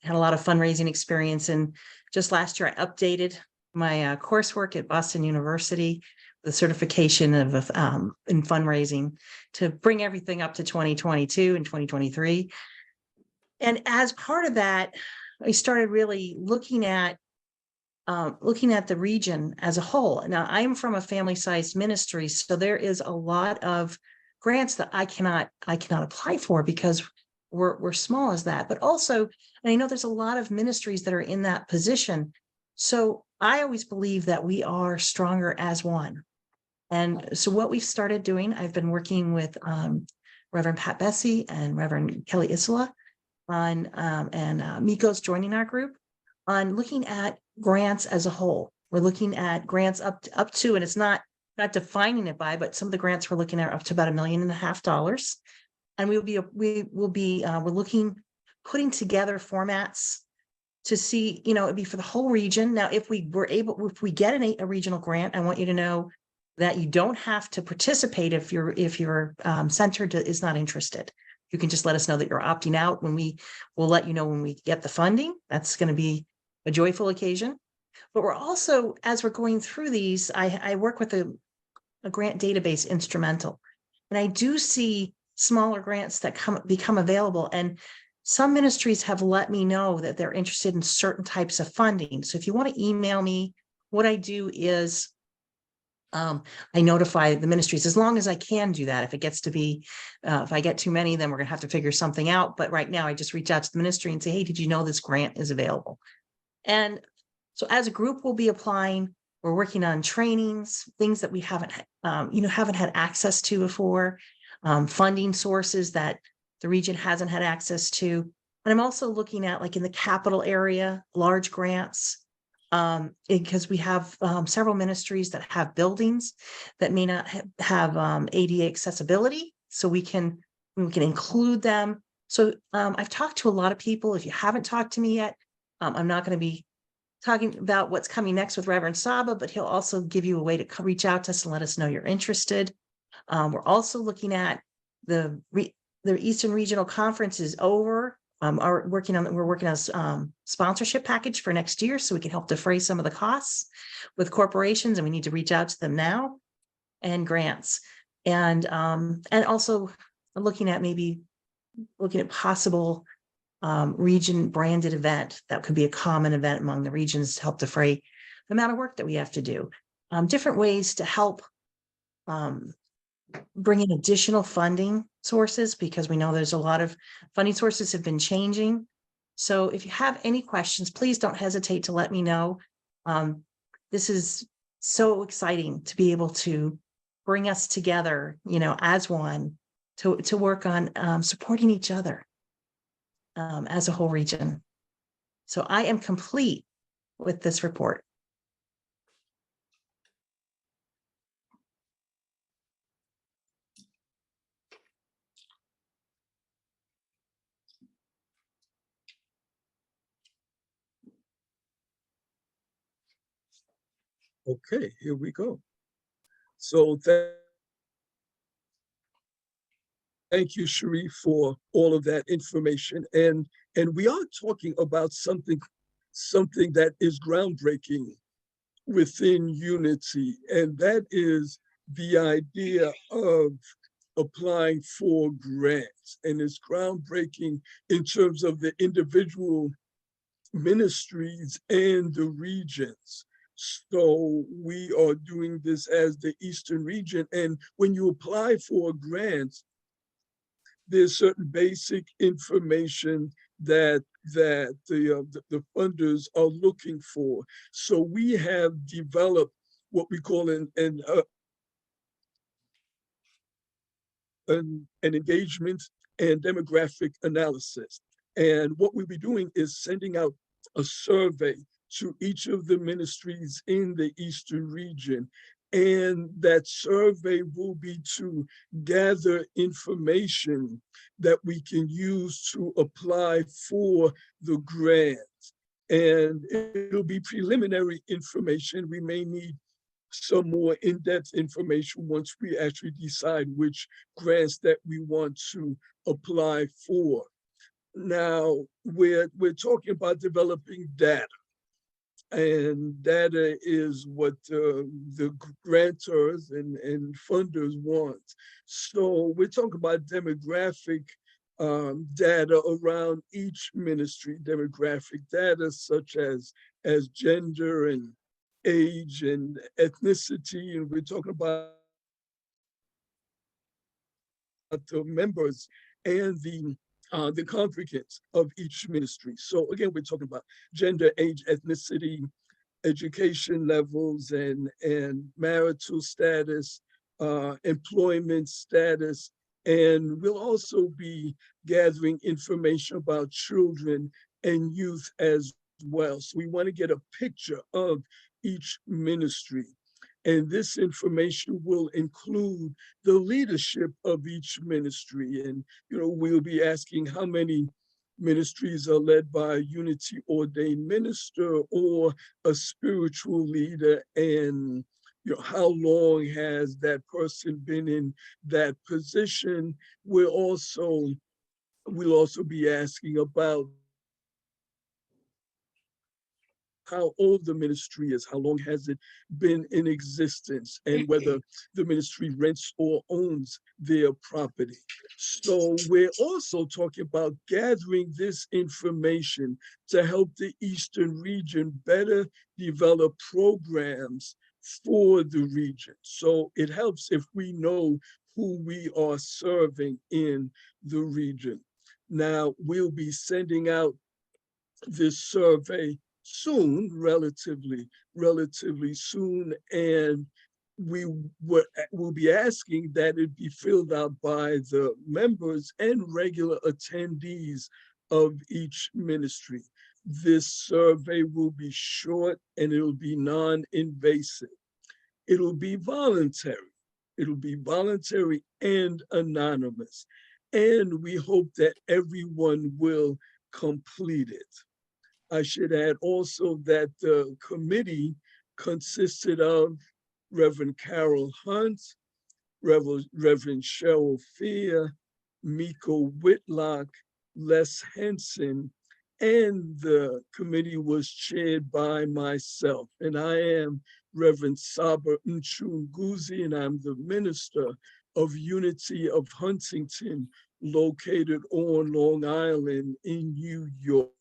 Had a lot of fundraising experience, and just last year I updated my coursework at Boston University, the certification of in fundraising to bring everything up to 2022 and 2023. And as part of that, I started really looking at the region as a whole. Now, I'm from a family-sized ministry, so there is a lot of grants that I cannot apply for because we're small as that. But also, and I know there's a lot of ministries that are in that position. So I always believe that we are stronger as one. And so what we've started doing, I've been working with Reverend Pat Bessie and Reverend Kelly Isola on, and Miko's joining our group on looking at grants as a whole. We're looking at grants up to, and it's not defining it by, but some of the grants we're looking at are up to about $1.5 million. And we're looking, putting together formats to see, it'd be for the whole region. Now, if we get a regional grant, I want you to know that you don't have to participate if your center is not interested. You can just let us know that you're opting out. We'll let you know when we get the funding. That's going to be a joyful occasion. But we're also, as we're going through these, I work with a grant database instrumental, and I do see smaller grants that become available. And some ministries have let me know that they're interested in certain types of funding. So if you want to email me, what I do is I notify the ministries, as long as I can do that. If it gets to be, if I get too many, then we're going to have to figure something out. But right now I just reach out to the ministry and say, hey, did you know this grant is available? And so as a group, we'll be applying. We're working on trainings, things that we haven't had access to before, funding sources that the region hasn't had access to. And I'm also looking at, like in the capital area, large grants, because we have several ministries that have buildings that may not have ADA accessibility, so we can include them. So I've talked to a lot of people. If you haven't talked to me yet, I'm not going to be talking about what's coming next with Reverend Saba, but he'll also give you a way to reach out to us and let us know you're interested. We're also looking at the Eastern Regional Conference is over. We're working on sponsorship package for next year, so we can help defray some of the costs with corporations, and we need to reach out to them now, and grants, and also looking at possible region branded event that could be a common event among the regions to help defray the amount of work that we have to do. Different ways to help bring in additional funding sources, because we know there's a lot of funding sources have been changing. So if you have any questions, please don't hesitate to let me know. This is so exciting to be able to bring us together, as one to work on supporting each other as a whole region. So I am complete with this report. Okay, here we go. So thank you, Cherie, for all of that information. And we are talking about something that is groundbreaking within Unity, and that is the idea of applying for grants. And it's groundbreaking in terms of the individual ministries and the regions. So we are doing this as the Eastern region. And when you apply for a grant, there's certain basic information that the funders are looking for. So we have developed what we call an engagement and demographic analysis. And what we'll be doing is sending out a survey to each of the ministries in the Eastern region. And that survey will be to gather information that we can use to apply for the grant. And it'll be preliminary information. We may need some more in-depth information once we actually decide which grants that we want to apply for. Now, we're talking about developing data. And data is what the grantors and funders want. So we're talking about demographic data around each ministry, demographic data such as gender and age and ethnicity. And we're talking about the members and the congregants of each ministry. So again, we're talking about gender, age, ethnicity, education levels, and marital status, employment status. And we'll also be gathering information about children and youth as well. So we want to get a picture of each ministry. And this information will include the leadership of each ministry. And, we'll be asking how many ministries are led by a Unity ordained minister or a spiritual leader, and how long has that person been in that position. We'll also be asking about how old the ministry is, how long has it been in existence, and whether the ministry rents or owns their property. So we're also talking about gathering this information to help the Eastern region better develop programs for the region. So it helps if we know who we are serving in the region. Now, we'll be sending out this survey soon, relatively soon, and we'll be asking that it be filled out by the members and regular attendees of each ministry. This survey will be short and it'll be non-invasive. It'll be voluntary. It'll be voluntary and anonymous. And we hope that everyone will complete it. I should add also that the committee consisted of Reverend Carol Hunt, Reverend Cheryl Fear, Miko Whitlock, Les Henson, and the committee was chaired by myself. And I am Reverend Saba Nchunguzi, and I'm the minister of Unity of Huntington, located on Long Island in New York.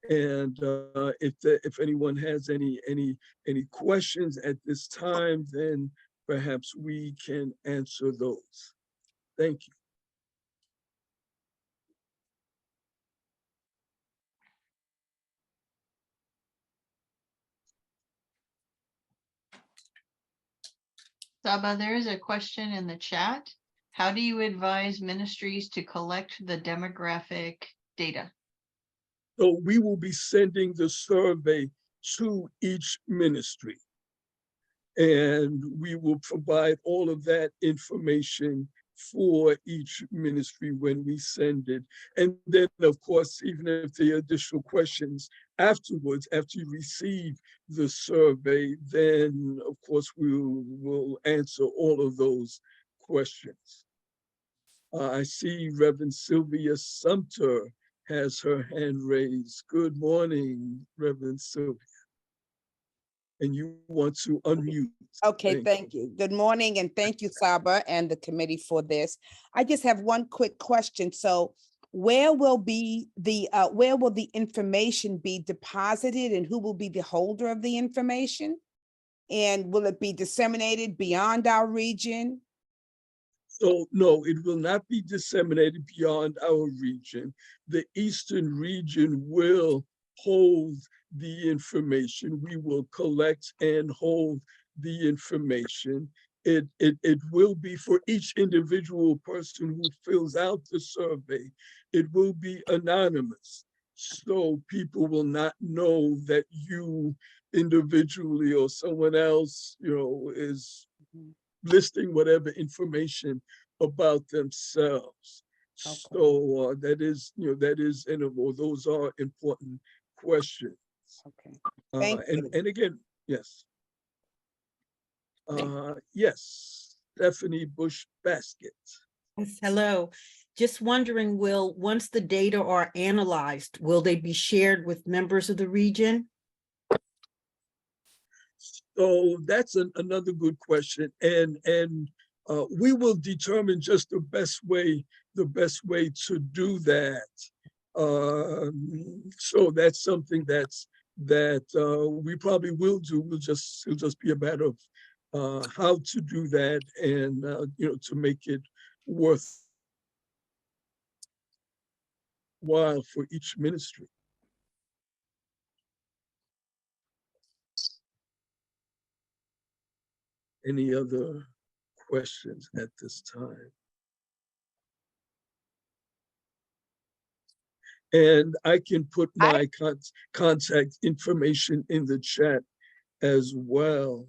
And if anyone has any questions at this time, then perhaps we can answer those. Thank you. Saba, there is a question in the chat. How do you advise ministries to collect the demographic data? So we will be sending the survey to each ministry. And we will provide all of that information for each ministry when we send it. And then, of course, even if there are additional questions afterwards, after you receive the survey, then of course we will answer all of those questions. I see Reverend Sylvia Sumter has her hand raised. Good morning, Reverend Sylvia. And you want to unmute. Okay, thank you. Good morning, and thank you, Saba, and the committee for this. I just have one quick question. So where will the information be deposited, and who will be the holder of the information? And will it be disseminated beyond our region? So no, it will not be disseminated beyond our region. The Eastern region will hold the information. We will collect and hold the information. It will be for each individual person who fills out the survey. It will be anonymous. So people will not know that you individually or someone else, is listing whatever information about themselves. Okay. So those are important questions. Okay. Thank you. And again, yes. Yes, Stephanie Bush Basket. Yes, hello. Just wondering, once the data are analyzed, will they be shared with members of the region? So that's another good question, and we will determine just the best way to do that. So that's something that we probably will do. It'll just be a matter of how to do that, and to make it worthwhile for each ministry. Any other questions at this time? And I can put my contact information in the chat as well.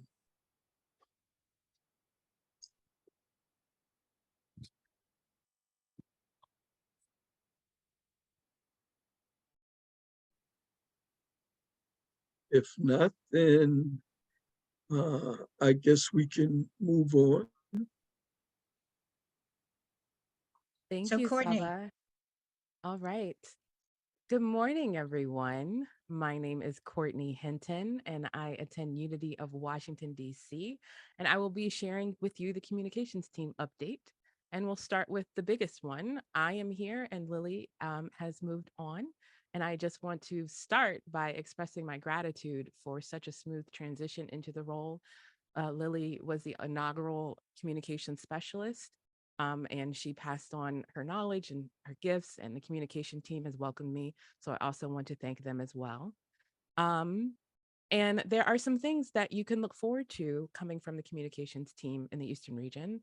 If not, then I guess we can move on. Thank So you, Courtney. Saba. All right. Good morning, everyone. My name is Courtney Hinton, and I attend Unity of Washington, D.C., and I will be sharing with you the communications team update. And we'll start with the biggest one. I am here, and Lily has moved on. And I just want to start by expressing my gratitude for such a smooth transition into the role. Lily was the inaugural communication specialist, and she passed on her knowledge and her gifts, and the communication team has welcomed me. So I also want to thank them as well. And there are some things that you can look forward to coming from the communications team in the Eastern region.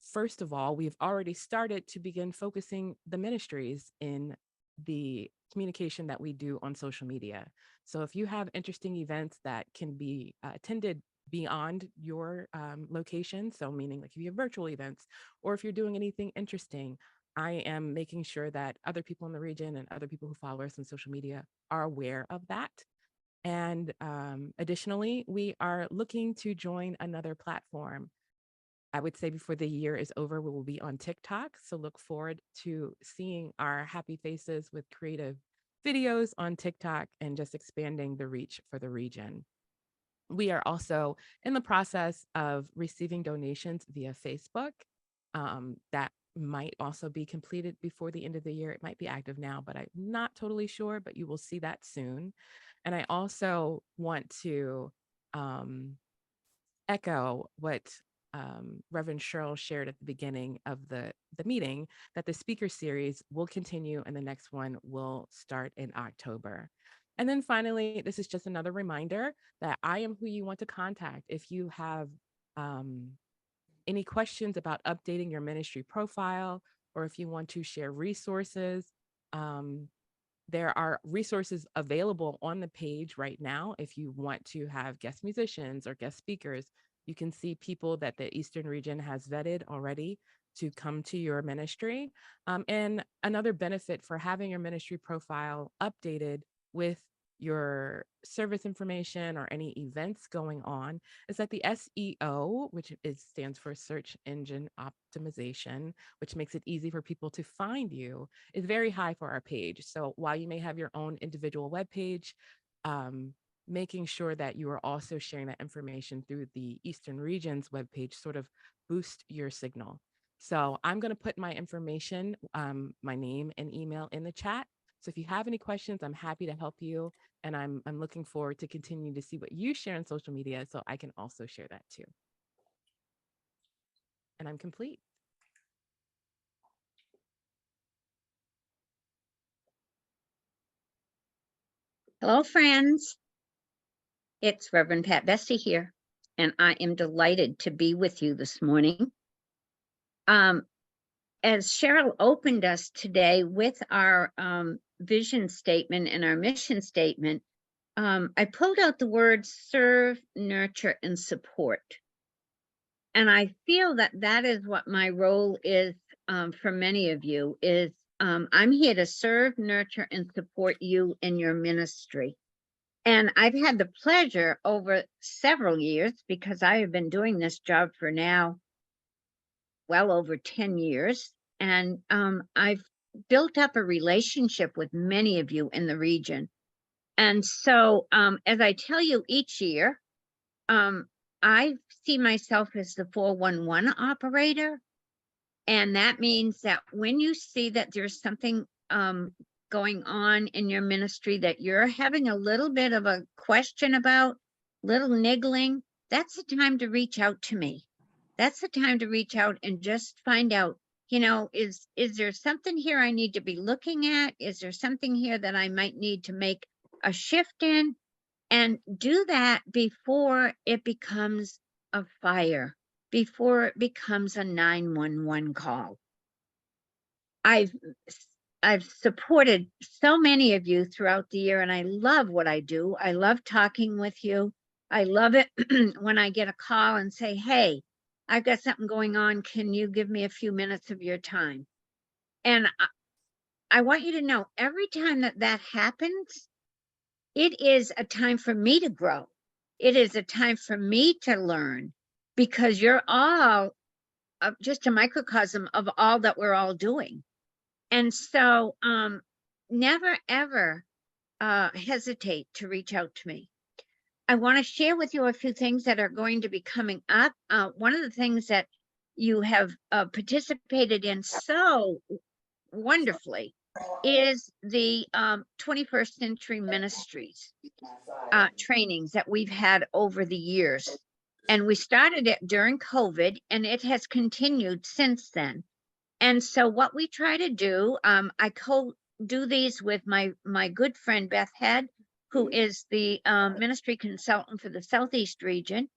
First of all, we've already started to begin focusing the ministries in the communication that we do on social media. So if you have interesting events that can be attended beyond your location, so meaning like if you have virtual events, or if you're doing anything interesting, I am making sure that other people in the region and other people who follow us on social media are aware of that. And additionally, we are looking to join another platform. I would say before the year is over, we will be on TikTok. So look forward to seeing our happy faces with creative videos on TikTok and just expanding the reach for the region. We are also in the process of receiving donations via Facebook. That might also be completed before the end of the year. It might be active now, but I'm not totally sure, but you will see that soon. And I also want to echo what Reverend Cheryl shared at the beginning of the meeting, that the speaker series will continue and the next one will start in October. And then finally, this is just another reminder that I am who you want to contact if you have any questions about updating your ministry profile, or if you want to share resources. there are resources available on the page right now. If you want to have guest musicians or guest speakers, you can see people that the Eastern region has vetted already to come to your ministry. And another benefit for having your ministry profile updated with your service information or any events going on is that the SEO, which stands for search engine optimization, which makes it easy for people to find you, is very high for our page. So while you may have your own individual web page, making sure that you are also sharing that information through the Eastern region's webpage sort of boost your signal. So I'm going to put my information, my name and email in the chat. So if you have any questions, I'm happy to help you. And I'm looking forward to continue to see what you share on social media so I can also share that too. And I'm complete. Hello, friends. It's Reverend Pat Bessie here, and I am delighted to be with you this morning. As Cheryl opened us today with our vision statement and our mission statement, I pulled out the words serve, nurture, and support. And I feel that that is what my role is for many of you is I'm here to serve, nurture, and support you in your ministry. And I've had the pleasure over several years, because I have been doing this job for now well over 10 years. And I've built up a relationship with many of you in the region. And so as I tell you each year, I see myself as the 411 operator. And that means that when you see that there's something going on in your ministry that you're having a little bit of a question about, little niggling, that's the time to reach out to me. That's the time to reach out and just find out, you know, is there something here I need to be looking at? Is there something here that I might need to make a shift in? And do that before it becomes a fire, before it becomes a 911 call. I've supported so many of you throughout the year, and I love what I do. I love talking with you. I love it when I get a call and say, hey, I've got something going on. Can you give me a few minutes of your time? And I want you to know, every time that happens, it is a time for me to grow. It is a time for me to learn, because you're all just a microcosm of all that we're all doing. And so never, ever hesitate to reach out to me. I want to share with you a few things that are going to be coming up. One of the things that you have participated in so wonderfully is the 21st Century Ministries trainings that we've had over the years. And we started it during COVID, and it has continued since then. And so what we try to do, I do these with my good friend Beth Head, who is the ministry consultant for the Southeast region.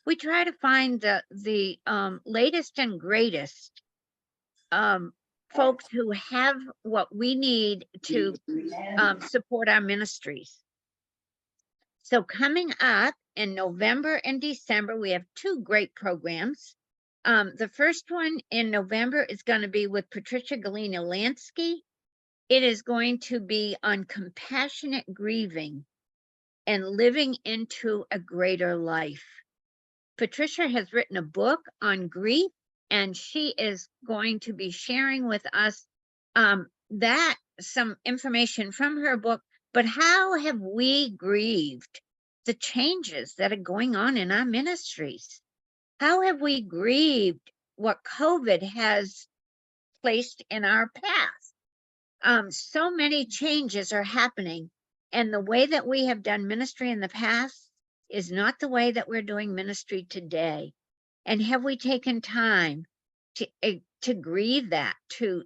We try to find the latest and greatest folks who have what we need to support our ministries. So coming up in November and December, we have two great programs. The first one in November is going to be with Patricia Galina-Lansky. It is going to be on compassionate grieving and living into a greater life. Patricia has written a book on grief, and she is going to be sharing with us some information from her book. But how have we grieved the changes that are going on in our ministries? How have we grieved what COVID has placed in our path? So many changes are happening, and the way that we have done ministry in the past is not the way that we're doing ministry today. And have we taken time to grieve that, to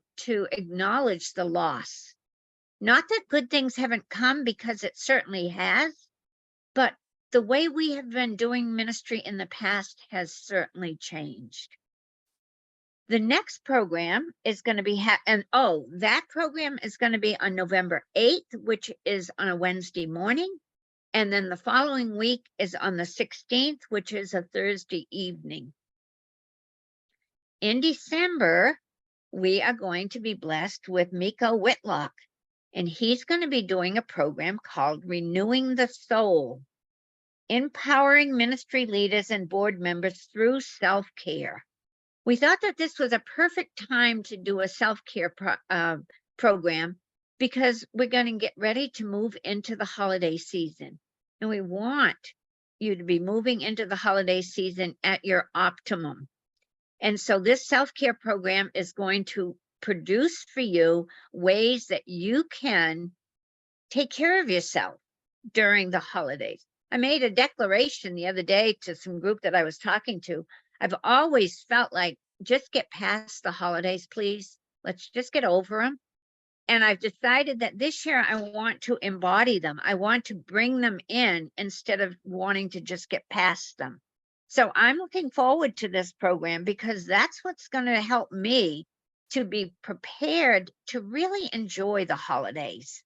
acknowledge the loss? Not that good things haven't come, because it certainly has, but the way we have been doing ministry in the past has certainly changed. The next program is going to be, that program is going to be on November 8th, which is on a Wednesday morning. And then the following week is on the 16th, which is a Thursday evening. In December, we are going to be blessed with Miko Whitlock, and he's going to be doing a program called Renewing the Soul, empowering ministry leaders and board members through self-care. We thought that this was a perfect time to do a self-care program because we're going to get ready to move into the holiday season. And we want you to be moving into the holiday season at your optimum. And so this self-care program is going to produce for you ways that you can take care of yourself during the holidays. I made a declaration the other day to some group that I was talking to. I've always felt like, just get past the holidays, please. Let's just get over them. And I've decided that this year I want to embody them. I want to bring them in instead of wanting to just get past them. So I'm looking forward to this program because that's what's going to help me to be prepared to really enjoy the holidays.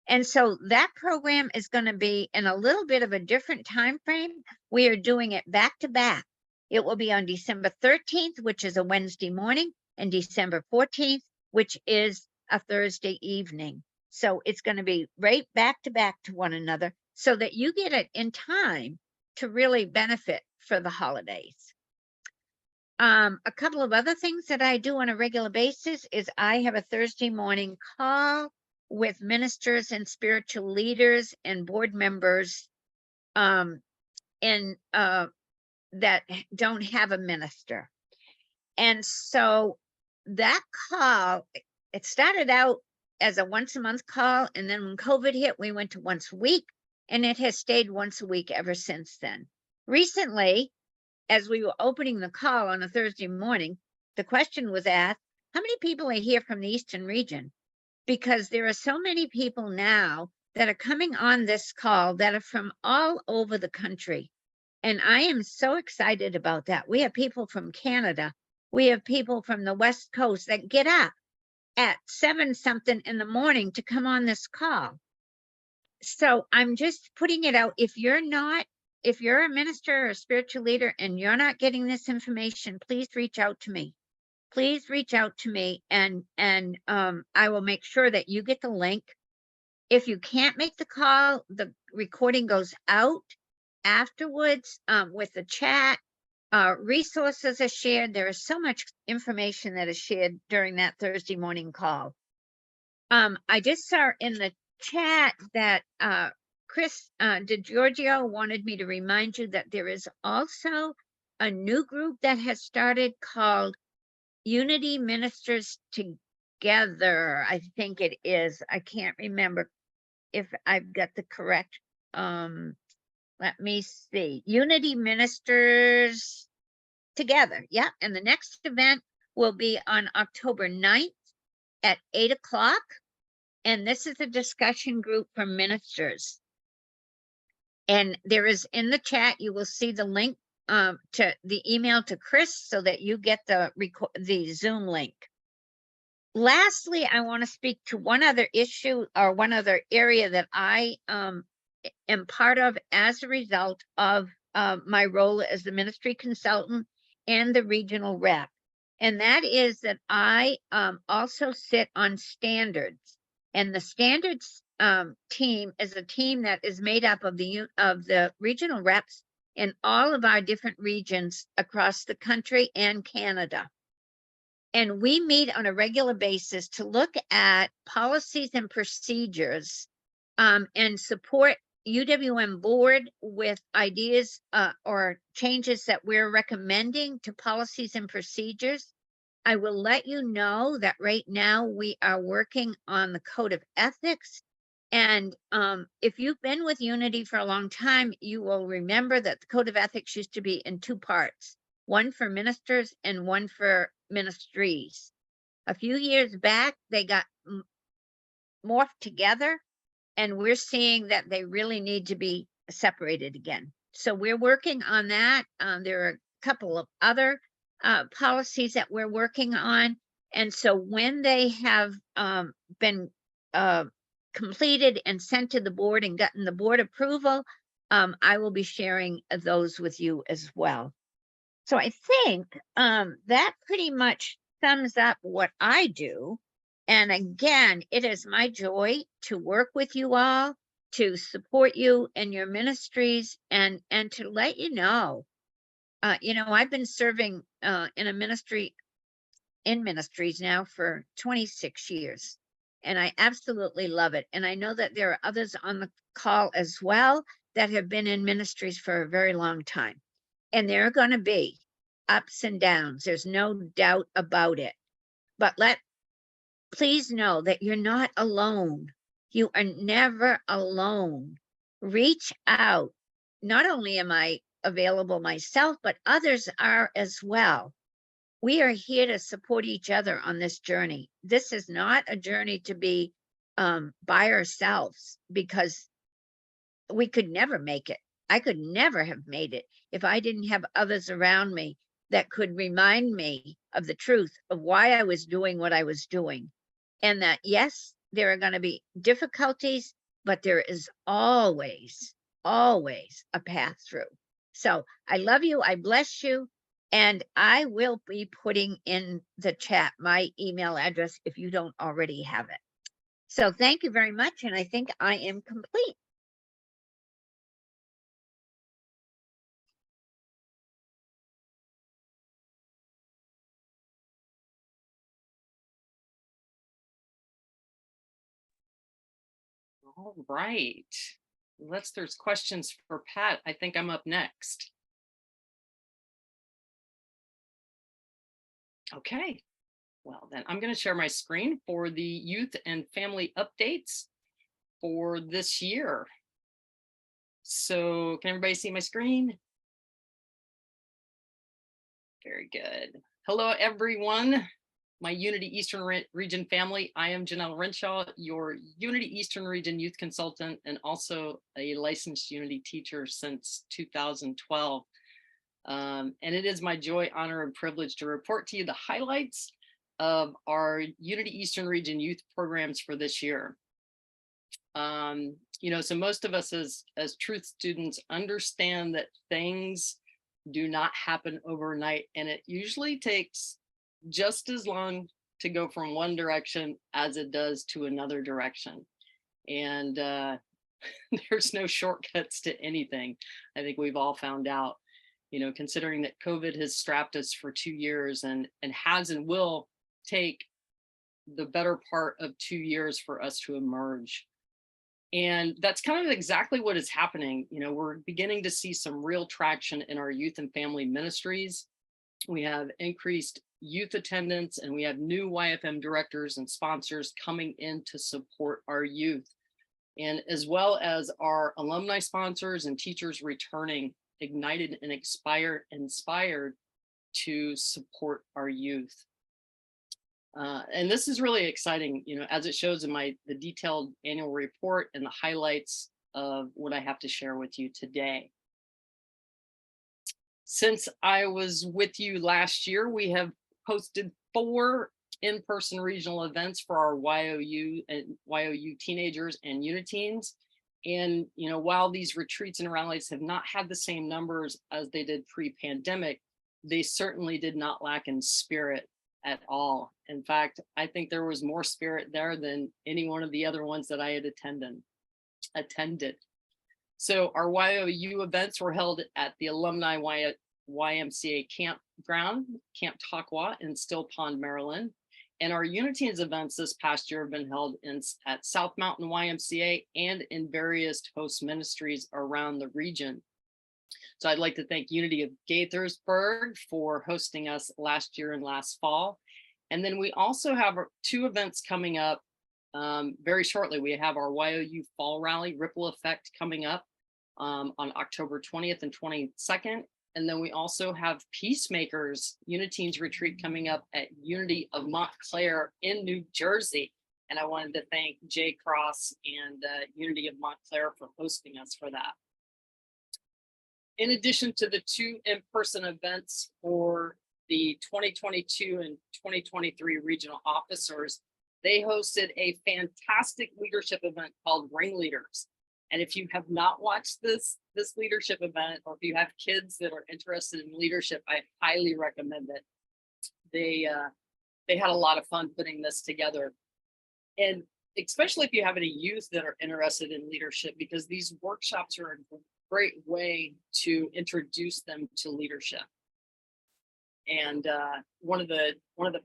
And so that program is going to be in a little bit of a different time frame. We are doing it back to back. It will be on December 13th, which is a Wednesday morning, and December 14th, which is a Thursday evening. So it's going to be right back to one another so that you get it in time to really benefit for the holidays. A couple of other things that I do on a regular basis is I have a Thursday morning call with ministers and spiritual leaders and board members that don't have a minister. And so that call, it started out as a once a month call. And then when COVID hit, we went to once a week, and it has stayed once a week ever since then. Recently, as we were opening the call on a Thursday morning, the question was asked, how many people are here from the Eastern region? Because there are so many people now that are coming on this call that are from all over the country. And I am so excited about that. We have people from Canada. We have people from the West Coast that get up at 7-something in the morning to come on this call. So I'm just putting it out. If you're a minister or a spiritual leader and you're not getting this information, please reach out to me. Please reach out to me and I will make sure that you get the link. If you can't make the call, the recording goes out afterwards with the chat. Resources are shared. There is so much information that is shared during that Thursday morning call. I just saw in the chat that Chris DiGiorgio wanted me to remind you that there is also a new group that has started called Unity Ministers Together. I think it is. I can't remember if I've got the correct. Let me see. Unity Ministers Together. Yeah. And the next event will be on October 9th at 8 o'clock. And this is a discussion group for ministers. And there is in the chat, you will see the link to the email to Chris so that you get the Zoom link. Lastly, I want to speak to one other issue or one other area that I am part of as a result of my role as the ministry consultant and the regional rep. And that is that I also sit on standards. And the standards team is a team that is made up of the regional reps in all of our different regions across the country and Canada. And we meet on a regular basis to look at policies and procedures and support UWM board with ideas or changes that we're recommending to policies and procedures. I will let you know that right now we are working on the code of ethics. And if you've been with Unity for a long time, you will remember that the code of ethics used to be in two parts, one for ministers and one for ministries. A few years back, they got morphed together, and we're seeing that they really need to be separated again. So we're working on that. There are a couple of other policies that we're working on. And so when they have been completed and sent to the board and gotten the board approval, I will be sharing those with you as well. So I think that pretty much sums up what I do. And again, it is my joy to work with you all, to support you in your ministries, and to let you know, I've been serving in ministries now for 26 years, and I absolutely love it. And I know that there are others on the call as well that have been in ministries for a very long time. And there are going to be ups and downs. There's no doubt about it. But please know that you're not alone. You are never alone. Reach out. Not only am I available myself, but others are as well. We are here to support each other on this journey. This is not a journey to be by ourselves, because we could never make it. I could never have made it if I didn't have others around me that could remind me of the truth of why I was doing what I was doing. And that, yes, there are going to be difficulties, but there is always, always a path through. So I love you. I bless you. And I will be putting in the chat my email address if you don't already have it. So thank you very much. And I think I am complete. All right. Unless there's questions for Pat, I think I'm up next. Okay. Well, then I'm going to share my screen for the youth and family updates for this year. So can everybody see my screen? Very good. Hello, everyone. My Unity Eastern Region family. I am Janelle Renshaw, your Unity Eastern Region youth consultant, and also a licensed Unity teacher since 2012. And it is my joy, honor, and privilege to report to you the highlights of our Unity Eastern Region youth programs for this year. So most of us as truth students understand that things do not happen overnight, and it usually takes just as long to go from one direction as it does to another direction. And there's no shortcuts to anything. I think we've all found out, considering that COVID has strapped us for 2 years and has and will take the better part of 2 years for us to emerge. And that's kind of exactly what is happening. We're beginning to see some real traction in our youth and family ministries. We have increased youth attendance, and we have new YFM directors and sponsors coming in to support our youth, and as well as our alumni sponsors and teachers returning, ignited and inspired to support our youth. And this is really exciting, as it shows in the detailed annual report and the highlights of what I have to share with you today. Since I was with you last year, we have hosted 4 in-person regional events for our YOU and YOU teenagers and Uniteens. And, while these retreats and rallies have not had the same numbers as they did pre-pandemic, they certainly did not lack in spirit at all. In fact, I think there was more spirit there than any one of the other ones that I had attended. So our YOU events were held at the Alumni YMCA campground, Camp Takwa in Still Pond, Maryland. And our Uniteens events this past year have been held at South Mountain YMCA and in various host ministries around the region. So I'd like to thank Unity of Gaithersburg for hosting us last year and last fall. And then we also have 2 events coming up very shortly. We have our YOU Fall Rally, Ripple Effect, coming up on October 20th and 22nd. And then we also have Peacemakers Uniteens Retreat coming up at Unity of Montclair in New Jersey. And I wanted to thank Jay Cross and Unity of Montclair for hosting us for that. In addition to the 2 in-person events for the 2022 and 2023 regional officers, they hosted a fantastic leadership event called Ringleaders. And if you have not watched this leadership event, or if you have kids that are interested in leadership, I highly recommend it. They had a lot of fun putting this together. And especially if you have any youth that are interested in leadership, because these workshops are a great way to introduce them to leadership. And one of the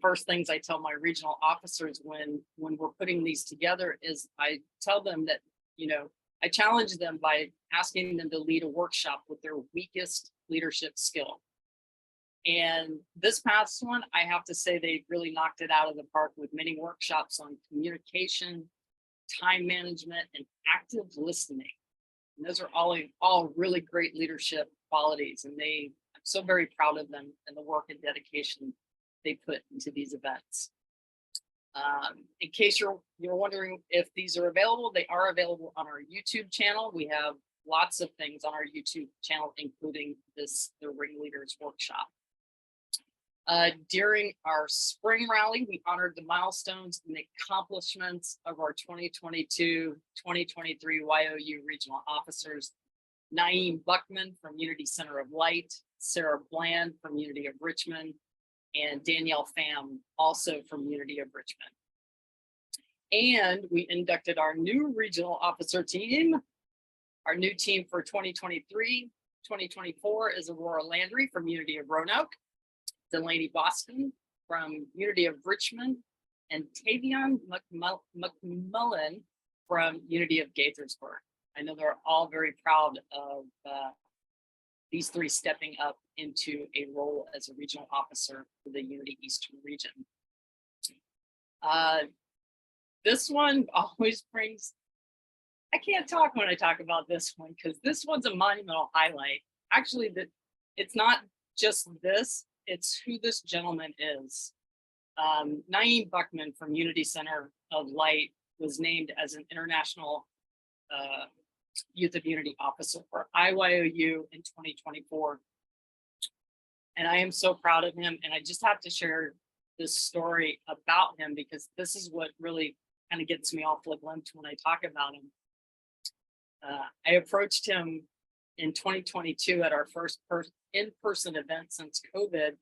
first things I tell my regional officers when we're putting these together is I tell them that, you know, I challenge them by asking them to lead a workshop with their weakest leadership skill. And this past one, I have to say they really knocked it out of the park with many workshops on communication, time management, and active listening. And those are all really great leadership qualities, and I'm so very proud of them and the work and dedication they put into these events. In case you're wondering if these are available, they are available on our YouTube channel. We have lots of things on our YouTube channel, including the Ringleaders workshop. During our spring rally, we honored the milestones and the accomplishments of our 2022-2023 YOU regional officers. Naeem Buckman from Unity Center of Light, Sarah Bland from Unity of Richmond, and Danielle Pham, also from Unity of Richmond. And we inducted our new regional officer team. Our new team for 2023-2024 is Aurora Landry from Unity of Roanoke, Delaney Boston from Unity of Richmond, and Tavion McMullen from Unity of Gaithersburg. I know they're all very proud of these three stepping up into a role as a regional officer for the Unity Eastern region. This one always brings, I can't talk when I talk about this one because this one's a monumental highlight. Actually, it's not just this, it's who this gentleman is. Naeem Buckman from Unity Center of Light was named as an International Youth of Unity Officer for IYOU in 2024. And I am so proud of him. And I just have to share this story about him because this is what really kind of gets me all flipped when I talk about him. I approached him in 2022 at our first in-person event since COVID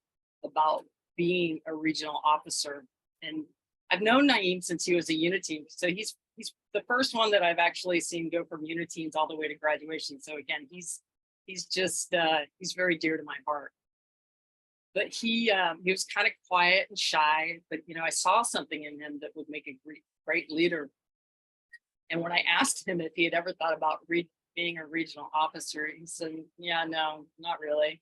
about being a regional officer. And I've known Naeem since he was a Unity, so he's the first one that I've actually seen go from Uniteens all the way to graduation. So again, he's very dear to my heart. But he was kind of quiet and shy, but you know, I saw something in him that would make a great leader. And when I asked him if he had ever thought about being a regional officer, he said, yeah, no, not really.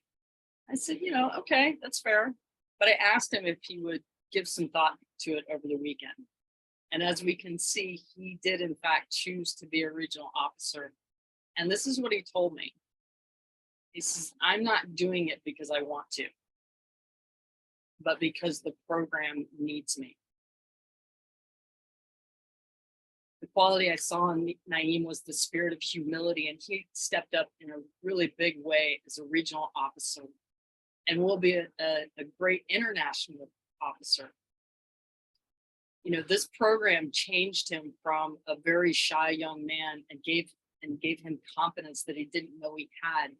I said, you know, okay, that's fair. But I asked him if he would give some thought to it over the weekend. And as we can see, he did in fact choose to be a regional officer. And this is what he told me. He says, I'm not doing it because I want to, but because the program needs me. The quality I saw in Naeem was the spirit of humility, and he stepped up in a really big way as a regional officer and will be a great international officer. You know, this program changed him from a very shy young man and gave him confidence that he didn't know he had.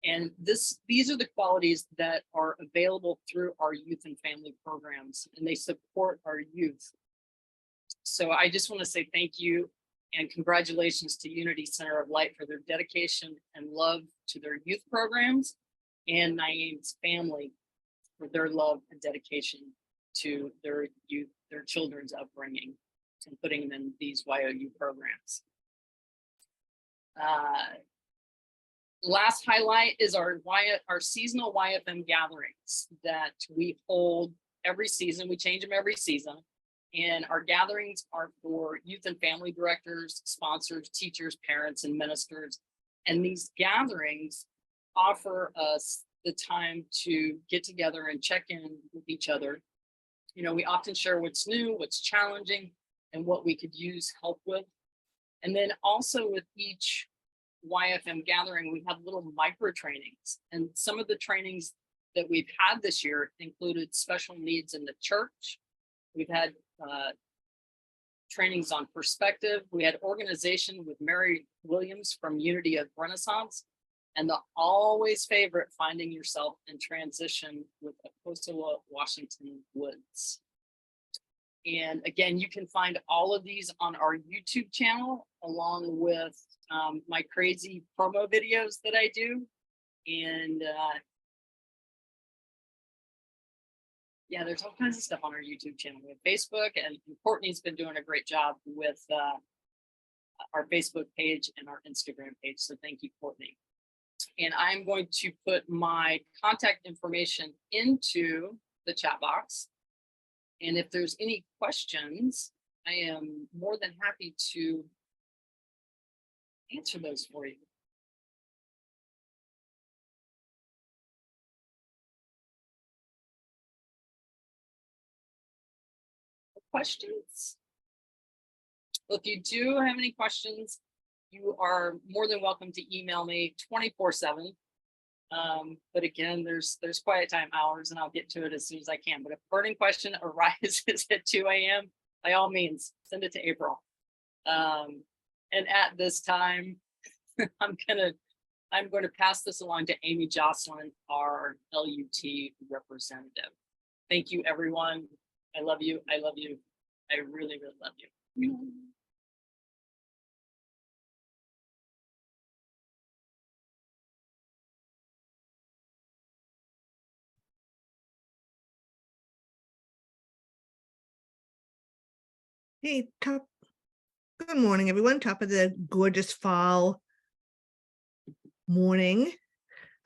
And these are the qualities that are available through our youth and family programs, and they support our youth. So I just want to say thank you and congratulations to Unity Center of Light for their dedication and love to their youth programs, and Naeem's family for their love and dedication to their youth, their children's upbringing, and putting them in these YOU programs. Last highlight is our seasonal YFM gatherings that we hold every season. We change them every season. And our gatherings are for youth and family directors, sponsors, teachers, parents, and ministers. And these gatherings offer us the time to get together and check in with each other. You know, we often share what's new, what's challenging, and what we could use help with. And then also with each YFM gathering, we have little micro trainings. And some of the trainings that we've had this year included special needs in the church. We've had trainings on perspective. We had organization with Mary Williams from Unity of Renaissance, and the always favorite, finding yourself in transition with Apostolo Washington Woods. And again, you can find all of these on our YouTube channel, along with my crazy promo videos that I do. And yeah, there's all kinds of stuff on our YouTube channel. We have Facebook, and Courtney's been doing a great job with our Facebook page and our Instagram page. So thank you, Courtney. And I'm going to put my contact information into the chat box. And if there's any questions, I am more than happy to answer those for you. Questions? Well, if you do have any questions, you are more than welcome to email me 24/7. But again, there's quiet time hours, and I'll get to it as soon as I can. But if a burning question arises at 2 a.m., by all means, send it to April. And at this time, I'm going to pass this along to Amy Jocelyn, our LUT representative. Thank you, everyone. I love you. I love you. I really, really love you. Hey, good morning, everyone. Top of the gorgeous fall morning.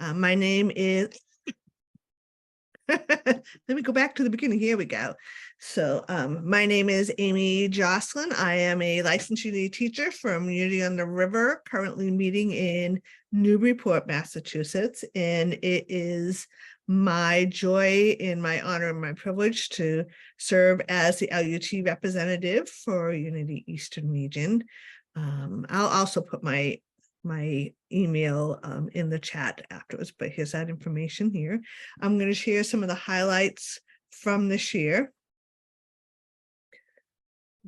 My name is, let me go back to the beginning. Here we go. So my name is Amy Jocelyn. I am a licensed Unity teacher from Unity on the River, currently meeting in Newburyport, Massachusetts. And it is my joy and my honor and my privilege to serve as the LUT representative for Unity Eastern Region. I'll also put my email in the chat afterwards, but here's that information here. I'm going to share some of the highlights from this year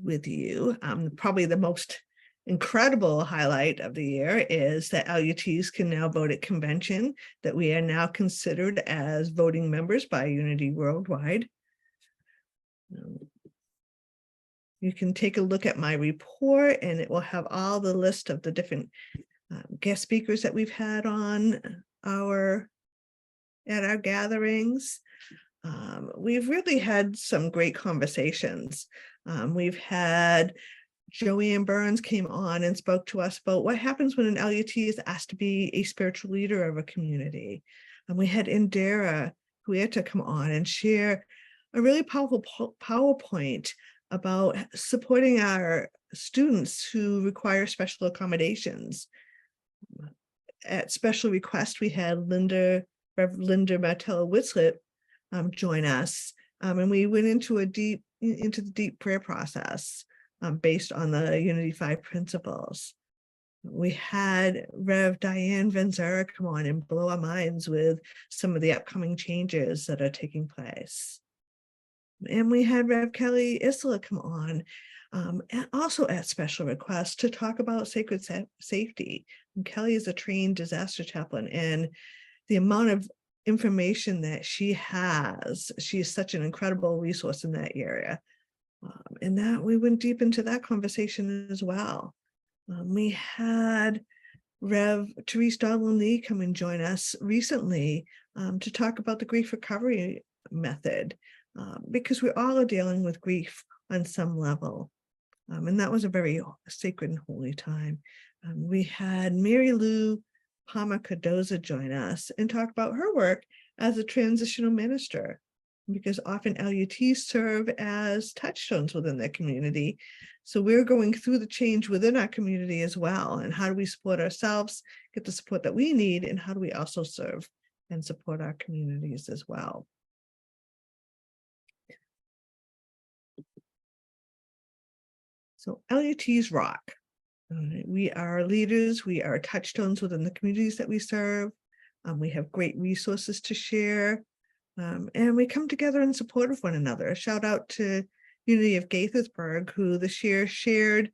with you. Probably the most incredible highlight of the year is that LUTs can now vote at convention, that we are now considered as voting members by Unity Worldwide. You can take a look at my report, and it will have all the list of the different guest speakers that we've had on at our gatherings. We've really had some great conversations. We've had Joanne Burns came on and spoke to us about what happens when an LUT is asked to be a spiritual leader of a community. And we had Indira Huerta come on and share a really powerful PowerPoint about supporting our students who require special accommodations. At special request, we had Rev. Linda Martello-Whitslett join us, and we went into the deep prayer process based on the Unity 5 principles. We had Rev. Diane Vanzera come on and blow our minds with some of the upcoming changes that are taking place. And we had Rev. Kelly Isla come on, and also at special request, to talk about sacred safety. And Kelly is a trained disaster chaplain, and the amount of information that she has, she is such an incredible resource in that area. And that we went deep into that conversation as well. We had Rev. Therese Donlin-Lee come and join us recently to talk about the grief recovery method, because we all are dealing with grief on some level. And that was a very sacred and holy time. We had Mary Lou Palmer-Cardoza join us and talk about her work as a transitional minister, because often LUTs serve as touchstones within their community. So we're going through the change within our community as well. And how do we support ourselves, get the support that we need, and how do we also serve and support our communities as well? So LUTs rock. We are leaders, we are touchstones within the communities that we serve. We have great resources to share. And we come together in support of one another. A shout out to Unity of Gaithersburg, who this year shared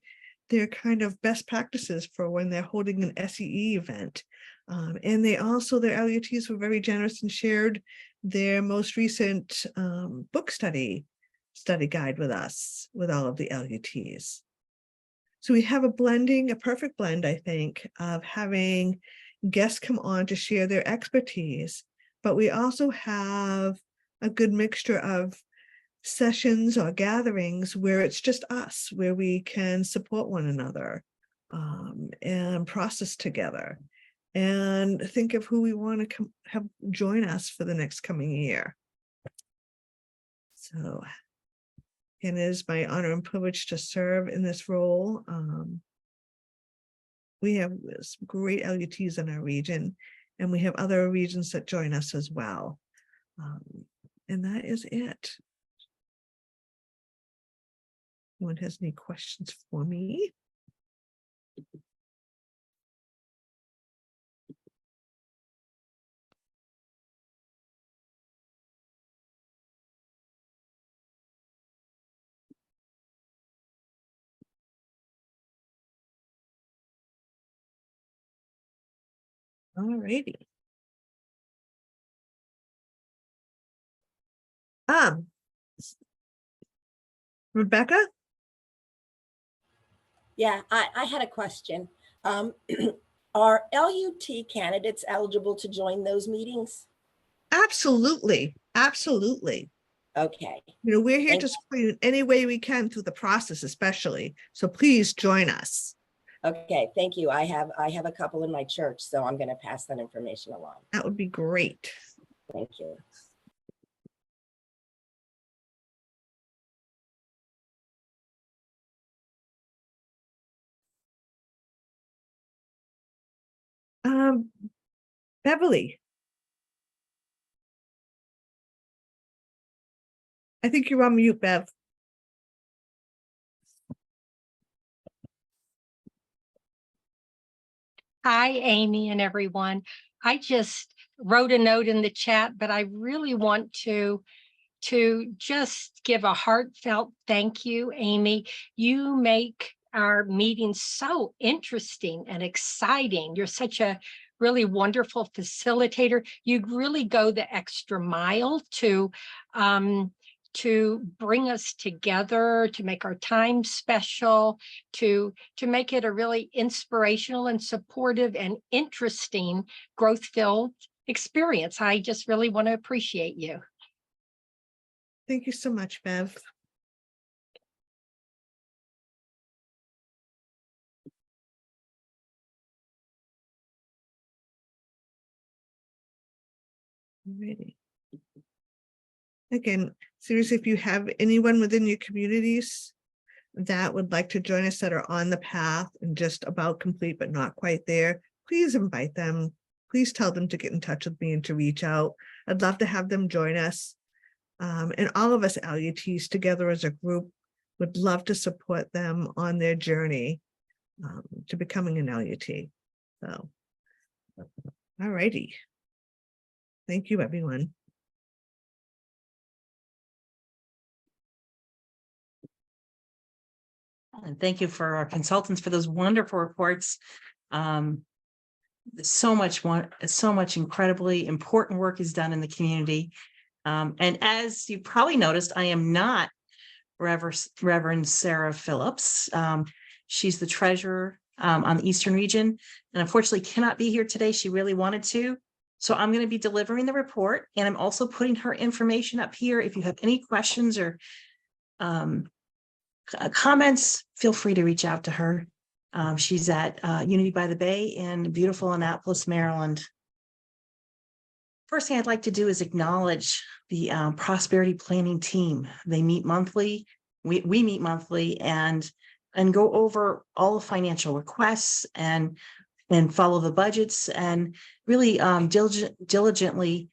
their kind of best practices for when they're holding an SEE event. And they also, their LUTs were very generous and shared their most recent book study guide with us, with all of the LUTs. So we have a perfect blend, I think, of having guests come on to share their expertise, but we also have a good mixture of sessions or gatherings where it's just us, where we can support one another and process together and think of who we want to have join us for the next coming year. So, and it is my honor and privilege to serve in this role. We have some great LUTs in our region, and we have other regions that join us as well. And that is it. Anyone has any questions for me? All righty. Rebecca? Yeah, I had a question. Are LUT candidates eligible to join those meetings? Absolutely, absolutely. Okay. You know, we're here Thank to support you in any way we can through the process, especially. So please join us. Okay, thank you. I have a couple in my church, so I'm going to pass that information along. That would be great. Thank you. Beverly. I think you're on mute, Bev. Hi, Amy and everyone. I just wrote a note in the chat, but I really want to just give a heartfelt thank you, Amy. You make our meetings so interesting and exciting. You're such a really wonderful facilitator. You really go the extra mile to bring us together, to make our time special, to make it a really inspirational and supportive and interesting growth-filled experience. I just really want to appreciate you. Thank you so much, Bev. Alrighty. Again, seriously, if you have anyone within your communities that would like to join us that are on the path and just about complete but not quite there, please invite them. Please tell them to get in touch with me and to reach out. I'd love to have them join us. And all of us LUTs together as a group would love to support them on their journey to becoming an LUT. So, all righty. Thank you, everyone. And thank you for our consultants for those wonderful reports. So much incredibly important work is done in the community. And as you probably noticed, I am not Reverend Sarah Phillips. She's the treasurer on the Eastern region, and unfortunately cannot be here today. She really wanted to. So I'm going to be delivering the report, and I'm also putting her information up here. If you have any questions or comments, feel free to reach out to her. She's at Unity by the Bay in beautiful Annapolis, Maryland. First thing I'd like to do is acknowledge the prosperity planning team. They meet monthly. We meet monthly and go over all the financial requests and follow the budgets and really diligently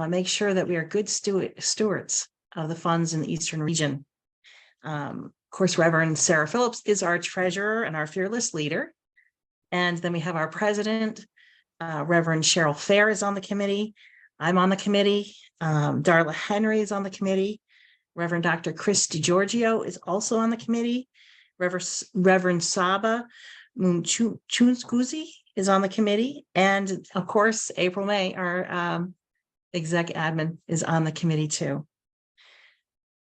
make sure that we are good stewards of the funds in the Eastern region. Of course, Reverend Sarah Phillips is our treasurer and our fearless leader. And then we have our president, Reverend Cheryl Fair is on the committee. I'm on the committee. Darla Henry is on the committee. Reverend Dr. Chris DiGiorgio is also on the committee. Reverend Saba Chunsguzi is on the committee. And of course, April May, our exec admin, is on the committee too.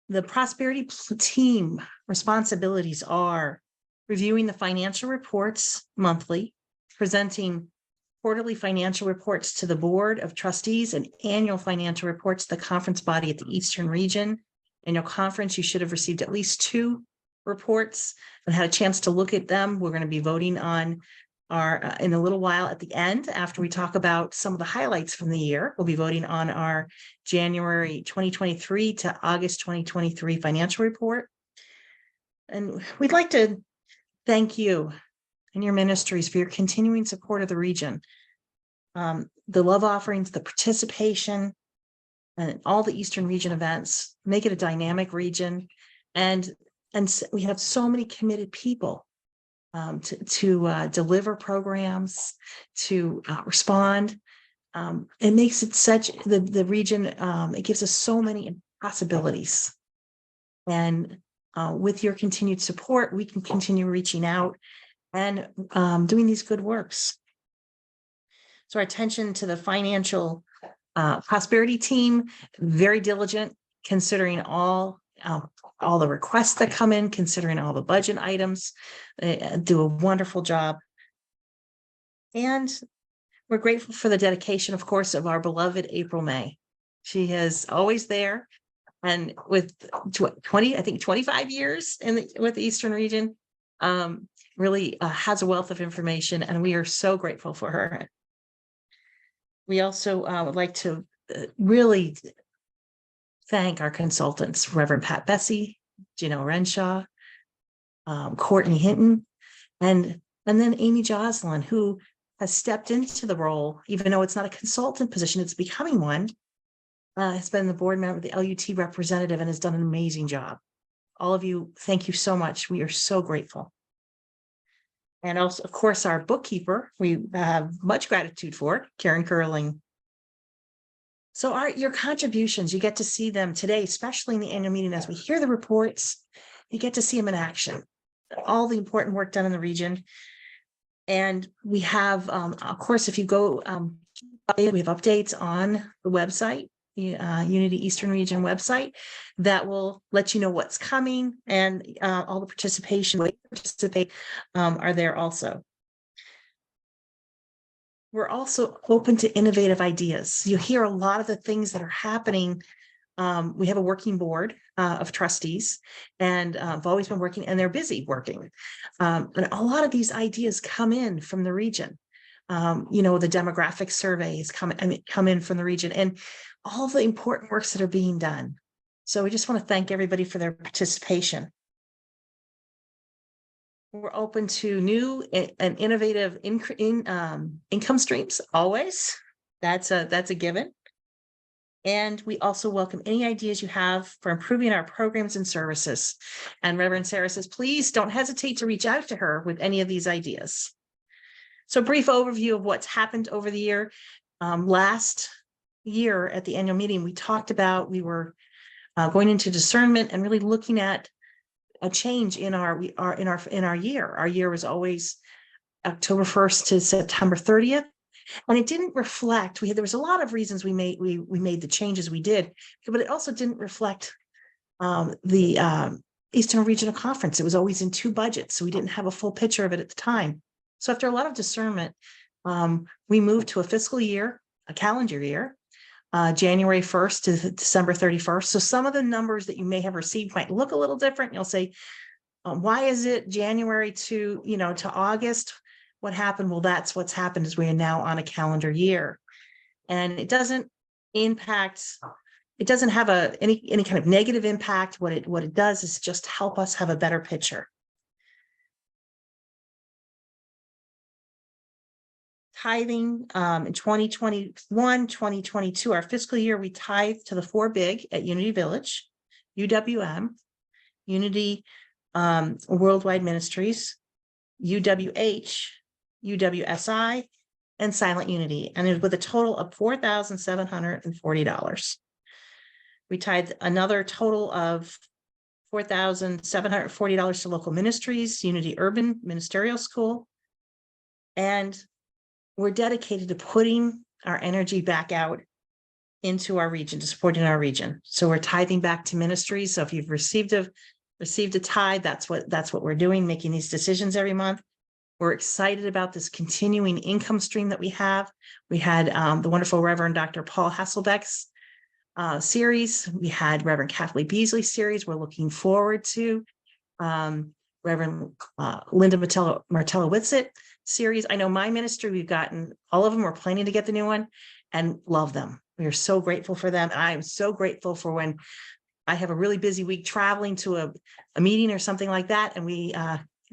The prosperity team responsibilities are reviewing the financial reports monthly, presenting quarterly financial reports to the Board of Trustees and annual financial reports to the conference body at the Eastern Region. Annual conference, you should have received at least 2 reports and had a chance to look at them. We're going to be voting on our, in a little while at the end, after we talk about some of the highlights from the year, we'll be voting on our January 2023 to August 2023 financial report. And we'd like to thank you and your ministries for your continuing support of the region. The love offerings, the participation, and all the Eastern Region events make it a dynamic region. And we have so many committed people to deliver programs, to respond. It makes it such, the region, it gives us so many possibilities. And with your continued support, we can continue reaching out and doing these good works. So our attention to the financial prosperity team, very diligent, considering all the requests that come in, considering all the budget items, they do a wonderful job. And we're grateful for the dedication, of course, of our beloved April May. She is always there. And with 25 years with the Eastern Region, really has a wealth of information, and we are so grateful for her. We also would like to really thank our consultants, Reverend Pat Bessie, Janelle Renshaw, Courtney Hinton, and then Amy Joslin, who has stepped into the role, even though it's not a consultant position, it's becoming one, has been the board member, the LUT representative, and has done an amazing job. All of you, thank you so much. We are so grateful. And also, of course, our bookkeeper, we have much gratitude for, Karen Curling. So your contributions, you get to see them today, especially in the annual meeting, as we hear the reports, you get to see them in action, all the important work done in the region. And we have, of course, if you go, we have updates on the website, the Unity Eastern Region website, that will let you know what's coming, and all the participation, way to participate, are there also. We're also open to innovative ideas. You hear a lot of the things that are happening. We have a working board of trustees, and I've always been working, and they're busy working. And a lot of these ideas come in from the region. You know, the demographic surveys come in from the region, and all the important works that are being done. So we just want to thank everybody for their participation. We're open to new and innovative income streams always. That's a given. And we also welcome any ideas you have for improving our programs and services. And Reverend Sarah says, please don't hesitate to reach out to her with any of these ideas. So brief overview of what's happened over the year. Last year at the annual meeting, we talked about, we were going into discernment and really looking at a change in our year. Our year was always October 1st to September 30th. And it didn't reflect, there was a lot of reasons we made the changes we did, but it also didn't reflect the Eastern Regional Conference. It was always in 2 budgets, so we didn't have a full picture of it at the time. So after a lot of discernment, we moved to a fiscal year, a calendar year, January 1st to December 31st. So some of the numbers that you may have received might look a little different. You'll say, why is it January to August? What happened? Well, that's what's happened, is we are now on a calendar year, and it doesn't impact, it doesn't have any kind of negative impact. What it does is just help us have a better picture. Tithing in 2021, 2022, our fiscal year, we tithed to the 4 big at Unity Village, UWM, Unity Worldwide Ministries, UWH, UWSI, and Silent Unity, and it with a total of $4,740. We tied another total of $4,740 to local ministries, Unity Urban Ministerial School. And we're dedicated to putting our energy back out into our region, to supporting our region. So we're tithing back to ministries. So if you've received a tithe, that's what we're doing, making these decisions every month. We're excited about this continuing income stream that we have. We had the wonderful Reverend Dr. Paul Hasselbeck's series. We had Reverend Kathleen Beasley series. We're looking forward to Reverend Linda Martella-Whitsitt series. I know my ministry, we've gotten all of them. We're planning to get the new one and love them. We are so grateful for them. And I am so grateful for when I have a really busy week traveling to a meeting or something like that. And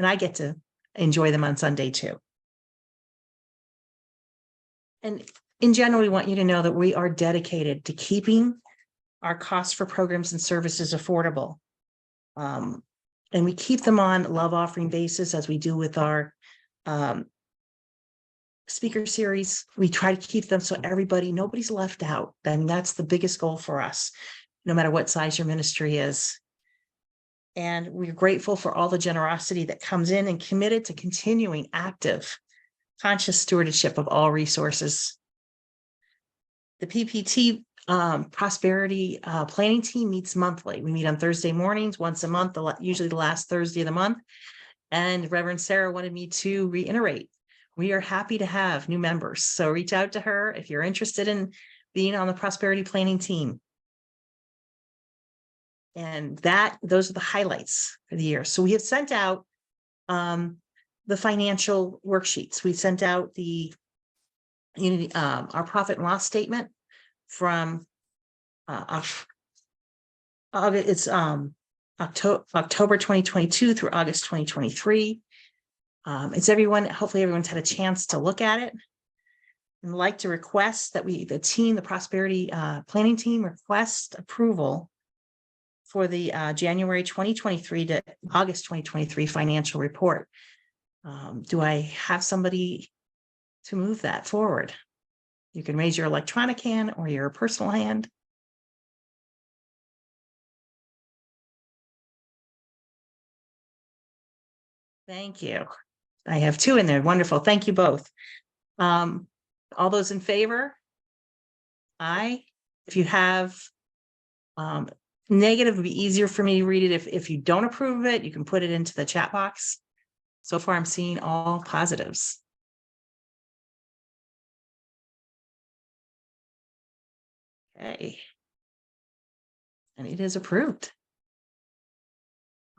I get to enjoy them on Sunday too. And in general, we want you to know that we are dedicated to keeping our costs for programs and services affordable. And we keep them on love offering basis as we do with our speaker series. We try to keep them so nobody's left out. I mean, that's the biggest goal for us, no matter what size your ministry is. And we're grateful for all the generosity that comes in and committed to continuing active, conscious stewardship of all resources. The PPT prosperity planning team meets monthly. We meet on Thursday mornings, once a month, usually the last Thursday of the month. And Reverend Sarah wanted me to reiterate, we are happy to have new members. So reach out to her if you're interested in being on the prosperity planning team. And those are the highlights for the year. So we have sent out the financial worksheets. We sent out the Unity, our profit and loss statement from October 2022 through August 2023. Hopefully everyone's had a chance to look at it. And like to request that the prosperity planning team request approval for the January 2023 to August 2023 financial report. Do I have somebody to move that forward? You can raise your electronic hand or your personal hand. Thank you. I have two in there. Wonderful. Thank you both. All those in favor? Aye. If you have negative, it would be easier for me to read it. If you don't approve of it, you can put it into the chat box. So far, I'm seeing all positives. Okay. And it is approved.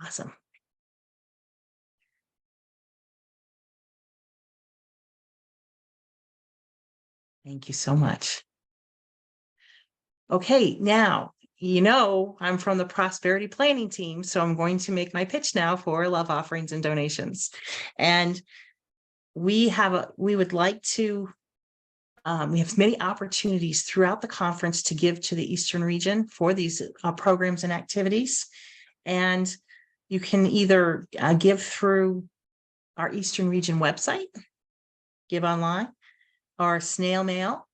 Awesome. Thank you so much. Okay, now, I'm from the prosperity planning team, so I'm going to make my pitch now for love offerings and donations. And we have many opportunities throughout the conference to give to the Eastern region for these programs and activities. And you can either give through our Eastern region website, give online, or snail mail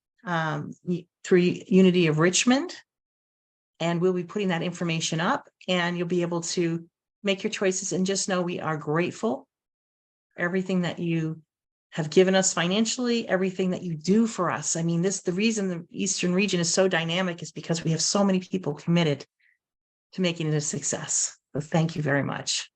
through Unity of Richmond. And we'll be putting that information up and you'll be able to make your choices and just know we are grateful for everything that you have given us financially, everything that you do for us. I mean, the reason the Eastern region is so dynamic is because we have so many people committed to making it a success. So thank you very much.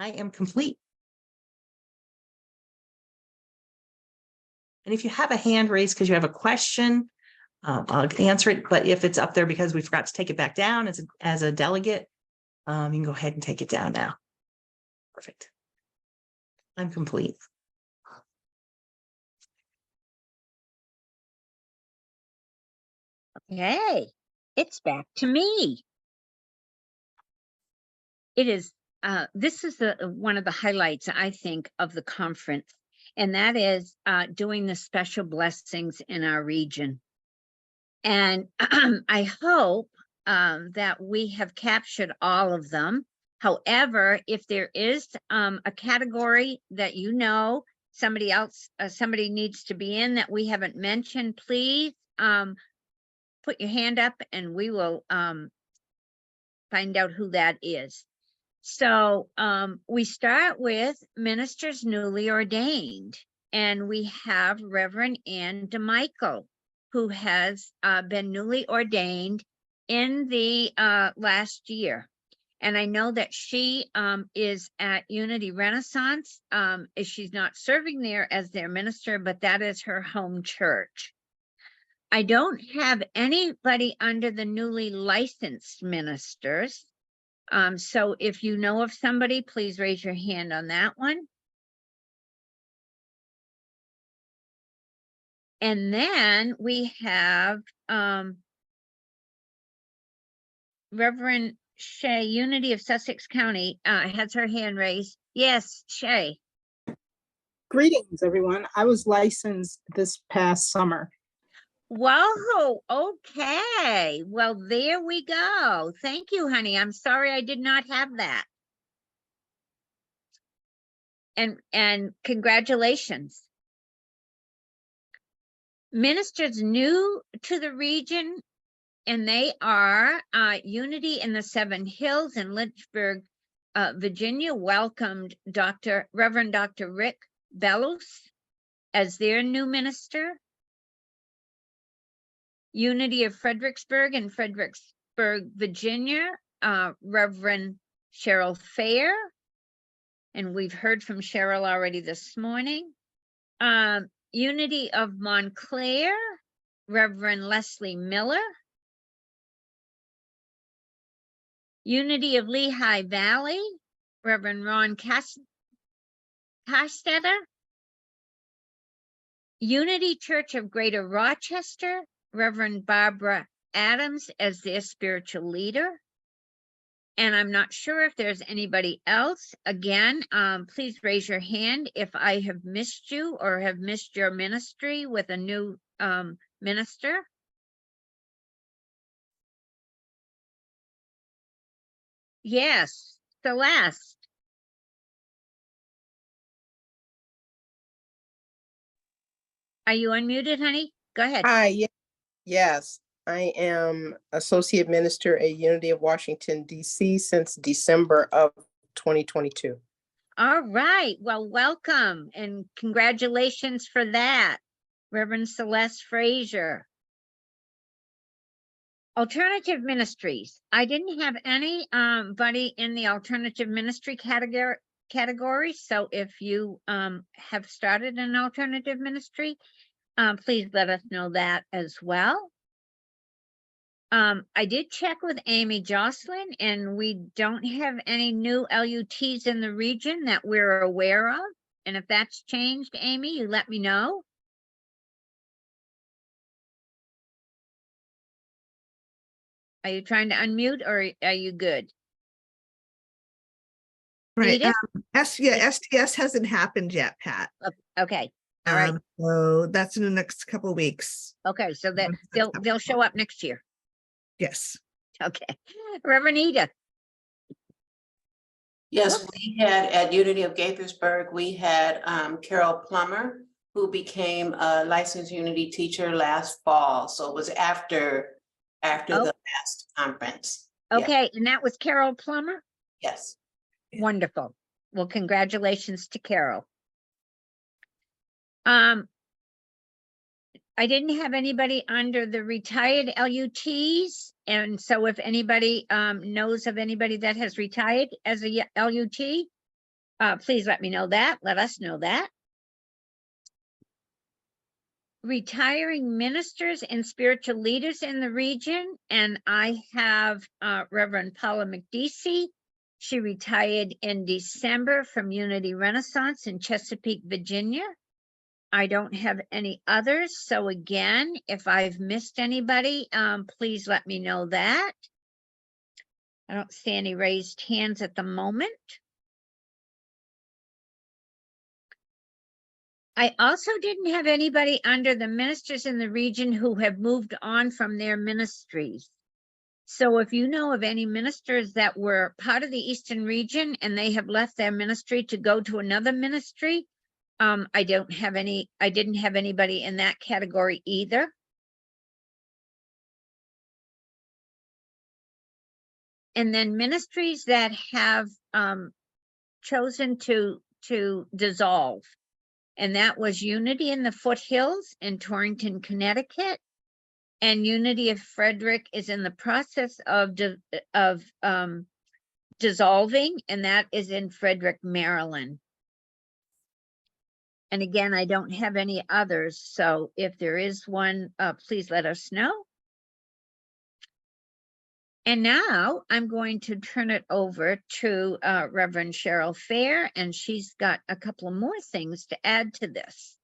I am complete. And if you have a hand raised because you have a question, I'll answer it. But if it's up there because we forgot to take it back down as a delegate, you can go ahead and take it down now. Perfect. I'm complete. Okay, it's back to me. This is one of the highlights, I think, of the conference, and that is doing the special blessings in our region. And I hope that we have captured all of them. However, if there is a category that you know somebody else, somebody needs to be in that we haven't mentioned, please put your hand up and we will find out who that is. So we start with ministers newly ordained, and we have Reverend Ann DeMichael, who has been newly ordained in the last year. And I know that she is at Unity Renaissance. She's not serving there as their minister, but that is her home church. I don't have anybody under the newly licensed ministers. So if you know of somebody, please raise your hand on that one. And then we have Reverend Shay, Unity of Sussex County, has her hand raised. Yes, Shay. Greetings, everyone. I was licensed this past summer. Whoa, okay. Well, there we go. Thank you, honey. I'm sorry I did not have that. And congratulations. Ministers new to the region, and they are Unity in the Seven Hills in Lynchburg, Virginia, welcomed Reverend Dr. Rick Bellows as their new minister. Unity of Fredericksburg in Fredericksburg, Virginia, Reverend Cheryl Fair. And we've heard from Cheryl already this morning. Unity of Montclair, Reverend Leslie Miller. Unity of Lehigh Valley, Reverend Ron Castetter. Unity Church of Greater Rochester, Reverend Barbara Adams as their spiritual leader. And I'm not sure if there's anybody else. Again, please raise your hand if I have missed you or have missed your ministry with a new minister. Yes, Celeste. Are you unmuted, honey? Go ahead. Hi, yes, I am Associate Minister at Unity of Washington, D.C. since December of 2022. All right, well, welcome and congratulations for that, Reverend Celeste Frazier. Alternative ministries. I didn't have anybody in the alternative ministry category. So if you have started an alternative ministry, please let us know that as well. I did check with Amy Jocelyn, and we don't have any new LUTs in the region that we're aware of. And if that's changed, Amy, you let me know. Are you trying to unmute or are you good? Right. Edith? STS hasn't happened yet, Pat. Okay. All right. So that's in the next couple of weeks. Okay. So that they'll show up next year. Yes. Okay. Reverend Edith. Yes, we had at Unity of Gaithersburg, we had Carol Plummer, who became a licensed Unity teacher last fall. So it was after the last conference. Okay, and that was Carol Plummer? Yes. Wonderful. Well, congratulations to Carol. I didn't have anybody under the retired LUTs. And so if anybody knows of anybody that has retired as a LUT, please let me know that. Let us know that. Retiring ministers and spiritual leaders in the region. And I have Reverend Paula McDeesey. She retired in December from Unity Renaissance in Chesapeake, Virginia. I don't have any others. So again, if I've missed anybody, please let me know that. I don't see any raised hands at the moment. I also didn't have anybody under the ministers in the region who have moved on from their ministries. So if you know of any ministers that were part of the Eastern region and they have left their ministry to go to another ministry, I didn't have anybody in that category either. And then ministries that have chosen to dissolve. And that was Unity in the Foothills in Torrington, Connecticut. And Unity of Frederick is in the process of dissolving, and that is in Frederick, Maryland. And again, I don't have any others, so if there is one, please let us know. And now I'm going to turn it over to Reverend Cheryl Fair, and she's got a couple of more things to add to this.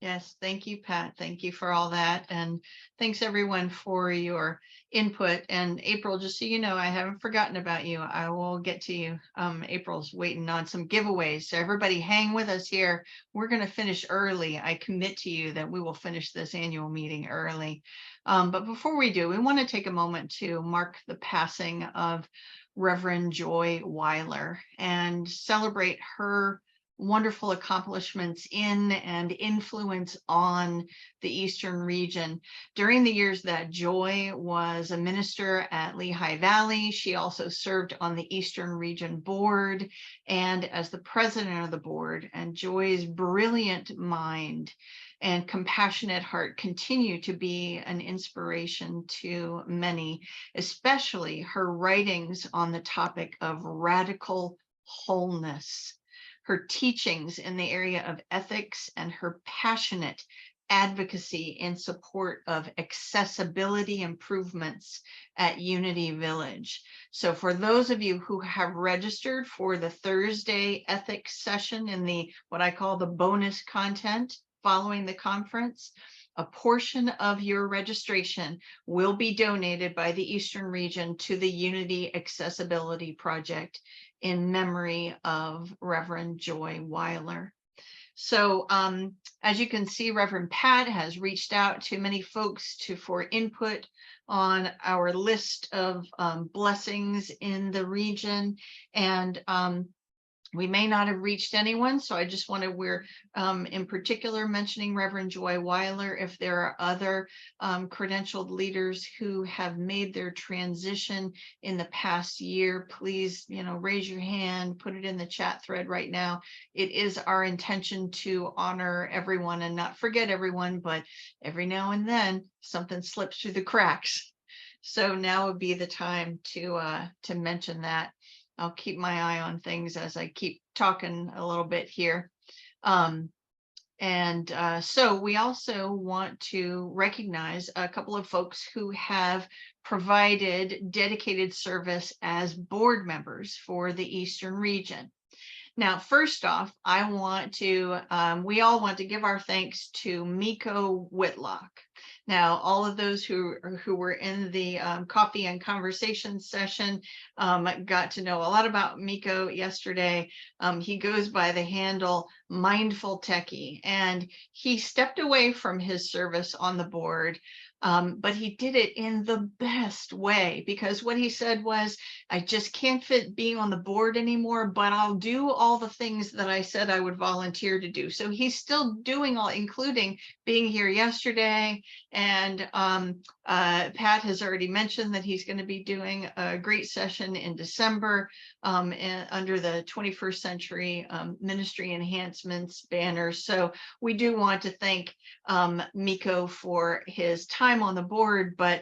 Yes, thank you, Pat. Thank you for all that. And thanks everyone for your input. And April, just so you know, I haven't forgotten about you. I will get to you. April's waiting on some giveaways. So everybody hang with us here. We're going to finish early. I commit to you that we will finish this annual meeting early. But before we do, we want to take a moment to mark the passing of Reverend Joy Weiler and celebrate her wonderful accomplishments in and influence on the Eastern region. During the years that Joy was a minister at Lehigh Valley, she also served on the Eastern Region Board and as the president of the board. And Joy's brilliant mind and compassionate heart continue to be an inspiration to many, especially her writings on the topic of radical wholeness. Her teachings in the area of ethics and her passionate advocacy in support of accessibility improvements at Unity Village. So for those of you who have registered for the Thursday ethics session in the what I call the bonus content following the conference, a portion of your registration will be donated by the Eastern region to the Unity Accessibility Project in memory of Reverend Joy Weiler. So as you can see, Reverend Pat has reached out to many folks for input on our list of blessings in the region. And we may not have reached anyone, so I just want to, we're in particular mentioning Reverend Joy Weiler. If there are other credentialed leaders who have made their transition in the past year, please, raise your hand, put it in the chat thread right now. It is our intention to honor everyone and not forget everyone, but every now and then something slips through the cracks. So now would be the time to mention that. I'll keep my eye on things as I keep talking a little bit here. So we also want to recognize a couple of folks who have provided dedicated service as board members for the Eastern region. Now, first off, I want to, we all want to give our thanks to Miko Whitlock. Now, all of those who were in the coffee and conversation session got to know a lot about Miko yesterday. He goes by the handle Mindful Techie, and he stepped away from his service on the board. But he did it in the best way, because what he said was, I just can't fit being on the board anymore, but I'll do all the things that I said I would volunteer to do. So he's still doing all, including being here yesterday. And Pat has already mentioned that he's going to be doing a great session in December under the 21st Century Ministry Enhancements banner. So we do want to thank Miko for his time on the board, but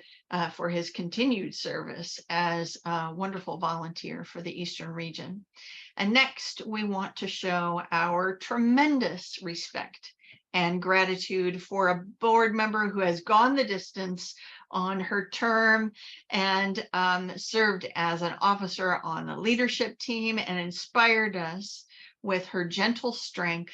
for his continued service as a wonderful volunteer for the Eastern region. And next, we want to show our tremendous respect and gratitude for a board member who has gone the distance on her term and served as an officer on the leadership team and inspired us with her gentle strength,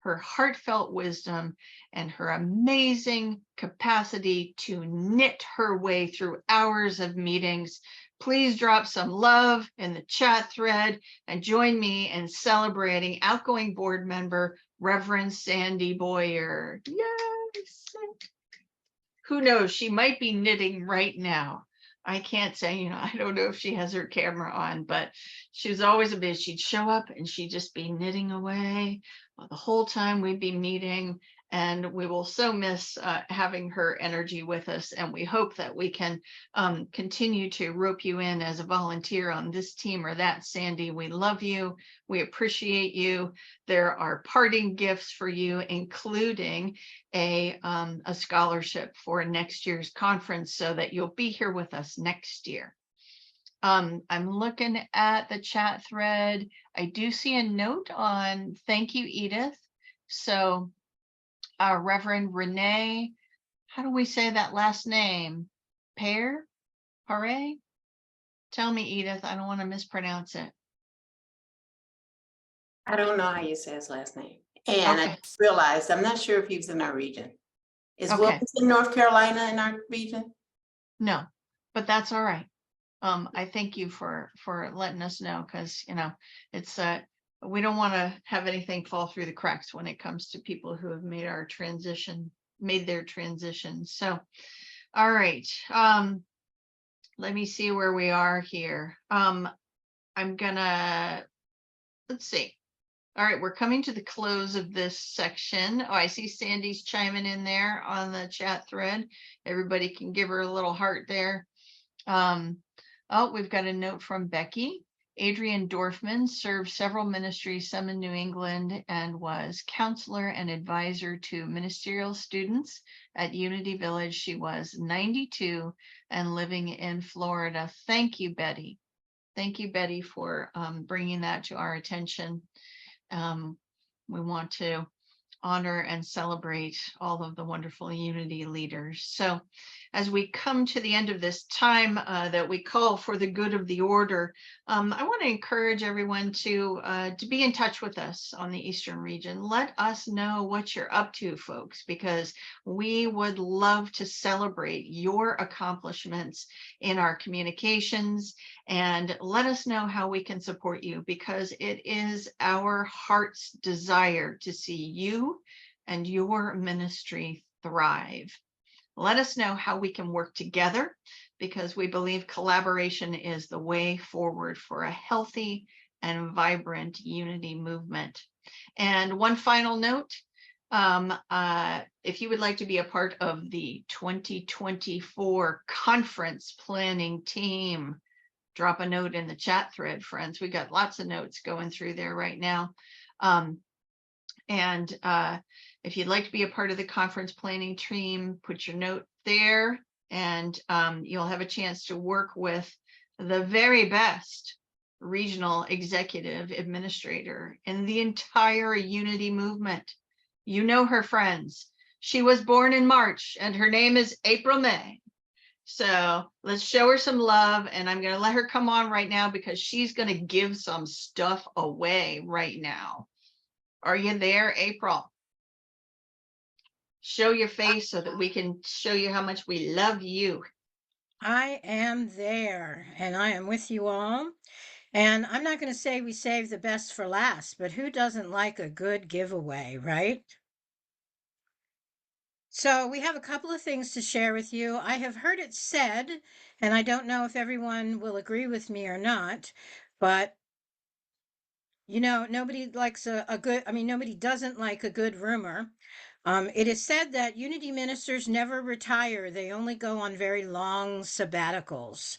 her heartfelt wisdom, and her amazing capacity to knit her way through hours of meetings. Please drop some love in the chat thread and join me in celebrating outgoing board member Reverend Sandy Boyer. Yes. Who knows? She might be knitting right now. I can't say, I don't know if she has her camera on, but she was always a bit, she'd show up and she'd just be knitting away the whole time we'd be meeting. And we will so miss having her energy with us. And we hope that we can continue to rope you in as a volunteer on this team or that. Sandy, we love you. We appreciate you. There are parting gifts for you, including a scholarship for next year's conference so that you'll be here with us next year. I'm looking at the chat thread. I do see a note on thank you, Edith. So Reverend Renee, how do we say that last name? Pare? Tell me, Edith, I don't want to mispronounce it. I don't know how you say his last name. And Okay. I just realized, I'm not sure if he was in our region. Is Okay. Wilmington, North Carolina in our region? No, but that's all right. I thank you for letting us know, because it's we don't want to have anything fall through the cracks when it comes to people who have made their transition. So, all right. Let me see where we are here. I'm gonna, let's see. All right, we're coming to the close of this section. Oh, I see Sandy's chiming in there on the chat thread. Everybody can give her a little heart there. Oh, we've got a note from Becky. Adrian Dorfman served several ministries, some in New England, and was counselor and advisor to ministerial students at Unity Village. She was 92 and living in Florida. Thank you, Betty. Thank you, Betty, for bringing that to our attention. We want to honor and celebrate all of the wonderful Unity leaders. So as we come to the end of this time that we call for the good of the order, I want to encourage everyone to be in touch with us on the Eastern region. Let us know what you're up to, folks, because we would love to celebrate your accomplishments in our communications, and let us know how we can support you, because it is our heart's desire to see you and your ministry thrive. Let us know how we can work together, because we believe collaboration is the way forward for a healthy and vibrant Unity movement. And one final note, if you would like to be a part of the 2024 conference planning team, drop a note in the chat thread, friends. We got lots of notes going through there right now. If you'd like to be a part of the conference planning team, put your note there, and you'll have a chance to work with the very best regional executive administrator in the entire Unity movement. You know her, friends. She was born in March, and her name is April May. So let's show her some love, and I'm going to let her come on right now because she's going to give some stuff away right now. Are you there, April? Show your face so that we can show you how much we love you. I am there, and I am with you all. And I'm not going to say we save the best for last, but who doesn't like a good giveaway, right? So we have a couple of things to share with you. I have heard it said, and I don't know if everyone will agree with me or not, but nobody likes nobody doesn't like a good rumor. It is said that Unity ministers never retire. They only go on very long sabbaticals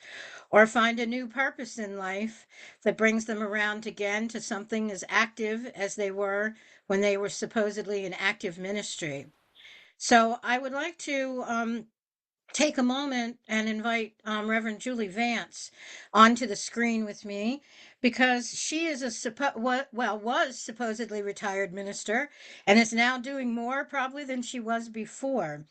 or find a new purpose in life that brings them around again to something as active as they were when they were supposedly in active ministry. So I would like to take a moment and invite Reverend Julie Vance onto the screen with me, because she is was supposedly retired minister and is now doing more probably than she was before.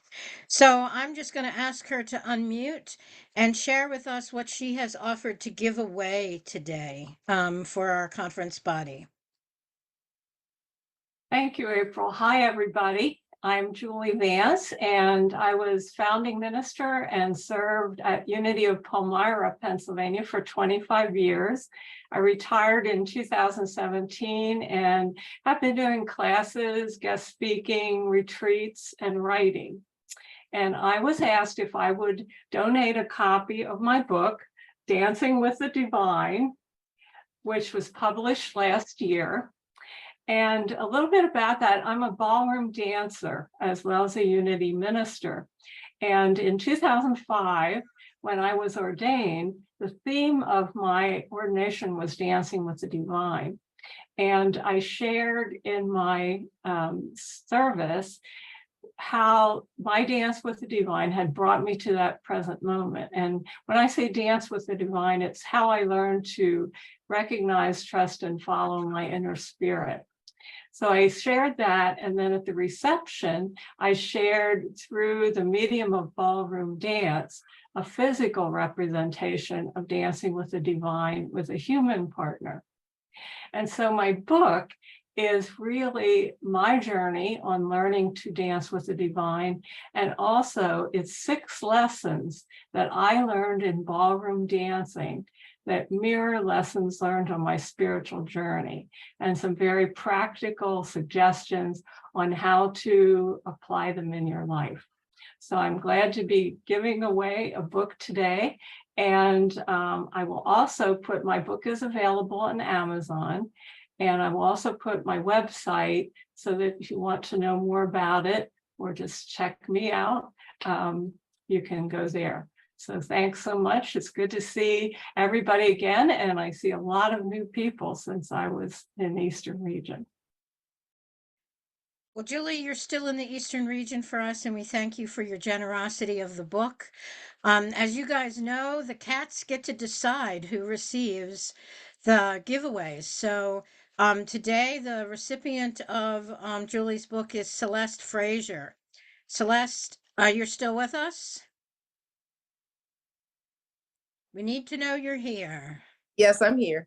So I'm just going to ask her to unmute and share with us what she has offered to give away today for our conference body. Thank you, April. Hi, everybody. I'm Julie Vance, and I was founding minister and served at Unity of Palmyra, Pennsylvania for 25 years. I retired in 2017 and have been doing classes, guest speaking, retreats, and writing. And I was asked if I would donate a copy of my book, Dancing with the Divine, which was published last year. And a little bit about that, I'm a ballroom dancer as well as a Unity minister. And in 2005, when I was ordained, the theme of my ordination was Dancing with the Divine. And I shared in my service how my dance with the divine had brought me to that present moment. And when I say dance with the divine, it's how I learned to recognize, trust, and follow my inner spirit. So I shared that, and then at the reception, I shared through the medium of ballroom dance, a physical representation of dancing with the divine with a human partner. And so my book is really my journey on learning to dance with the divine. And also it's 6 lessons that I learned in ballroom dancing that mirror lessons learned on my spiritual journey, and some very practical suggestions on how to apply them in your life. So I'm glad to be giving away a book today. And I will also put, my book is available on Amazon. And I will also put my website so that if you want to know more about it or just check me out, you can go there. So thanks so much. It's good to see everybody again. And I see a lot of new people since I was in the Eastern region. Well, Julie, you're still in the Eastern region for us, and we thank you for your generosity of the book. As you guys know, the cats get to decide who receives the giveaways. So today, the recipient of Julie's book is Celeste Frazier. Celeste, you're still with us? We need to know you're here. Yes, I'm here.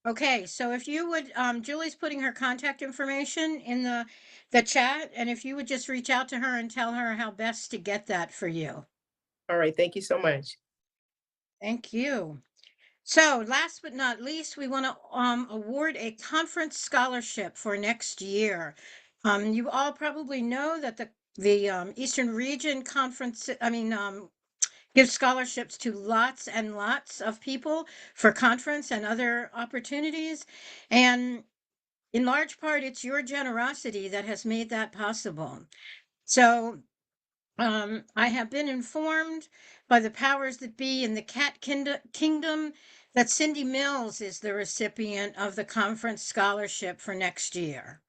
Okay, so if you would, Julie's putting her contact information in the chat, and if you would just reach out to her and tell her how best to get that for you. All right, thank you so much. Thank you. So last but not least, we want to award a conference scholarship for next year. You all probably know that the Eastern Region Conference, gives scholarships to lots and lots of people for conference and other opportunities. And in large part, it's your generosity that has made that possible. So I have been informed by the powers that be in the Cat Kingdom that Cindy Mills is the recipient of the conference scholarship for next year.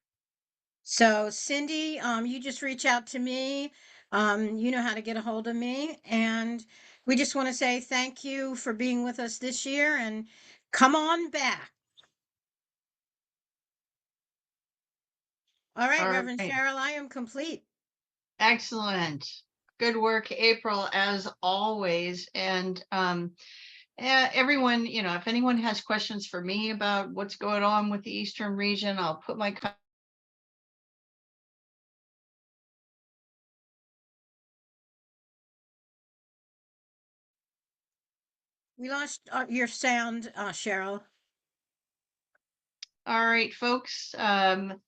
So Cindy, you just reach out to me. You know how to get a hold of me. And we just want to say thank you for being with us this year and come on back. All right, All Reverend right. Cheryl, I am complete. Excellent. Good work, April, as always. And everyone, if anyone has questions for me about what's going on with the Eastern region, I'll put my We lost your sound, Cheryl. All right, folks.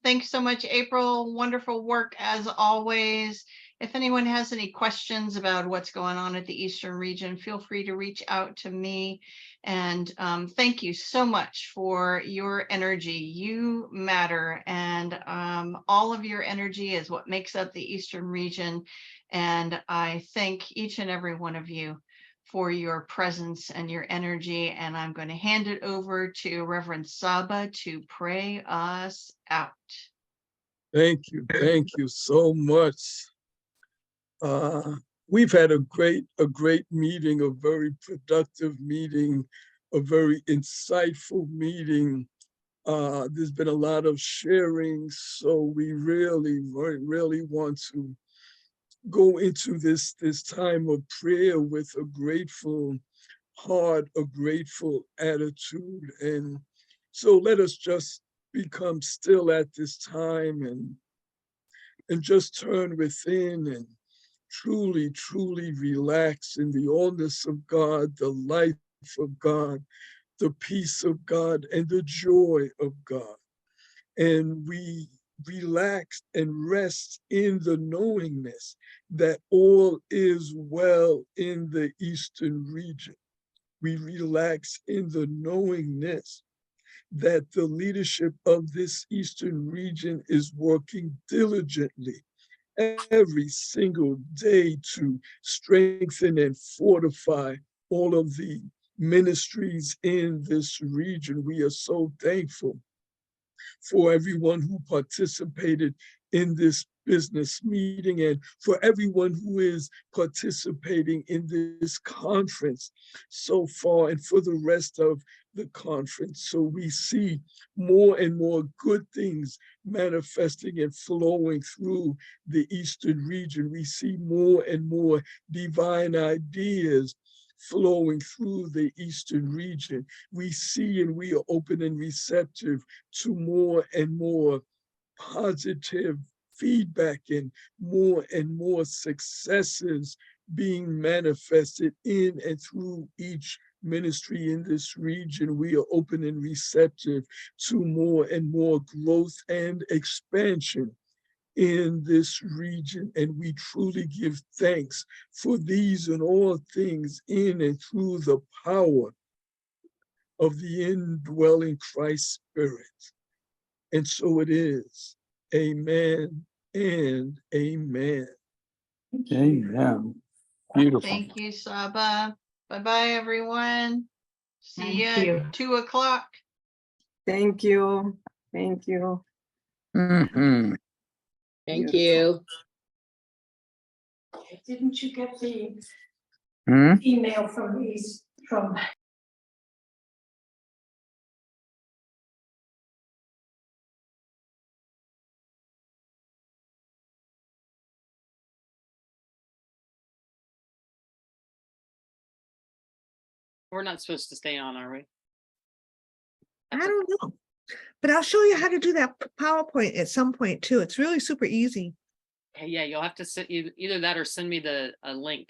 Thanks so much, April. Wonderful work as always. If anyone has any questions about what's going on at the Eastern region, feel free to reach out to me. And thank you so much for your energy. You matter, and all of your energy is what makes up the Eastern region. And I thank each and every one of you for your presence and your energy. And I'm going to hand it over to Reverend Saba to pray us out. Thank you so much. We've had a great meeting, a very productive meeting, a very insightful meeting. There's been a lot of sharing, so we really want to go into this time of prayer with a grateful heart, a grateful attitude. And so let us just become still at this time and and just turn within and truly, truly relax in the allness of God, the life of God, the peace of God, and the joy of God. And we relax and rest in the knowingness that all is well in the Eastern region. We relax in the knowingness that the leadership of this Eastern region is working diligently every single day to strengthen and fortify all of the ministries in this region. We are so thankful for everyone who participated in this business meeting and for everyone who is participating in this conference so far and for the rest of the conference. So we see more and more good things manifesting and flowing through the Eastern region. We see more and more divine ideas flowing through the Eastern region. We see and we are open and receptive to more and more positive feedback and more successes being manifested in and through each ministry in this region. We are open and receptive to more and more growth and expansion in this region, and we truly give thanks for these and all things in and through the power of the indwelling Christ Spirit. And so it is. Amen and amen. Amen. Beautiful. Thank you, Saba. Bye-bye, everyone. See Thank you you. at 2:00. Thank you. Thank you. Mhm. Thank you. Didn't you get the Hmm? email from these, from We're not supposed to stay on, are we? I don't know, but I'll show you how to do that PowerPoint at some point too. It's really super easy. Okay, yeah, you'll have to either that or send me a link,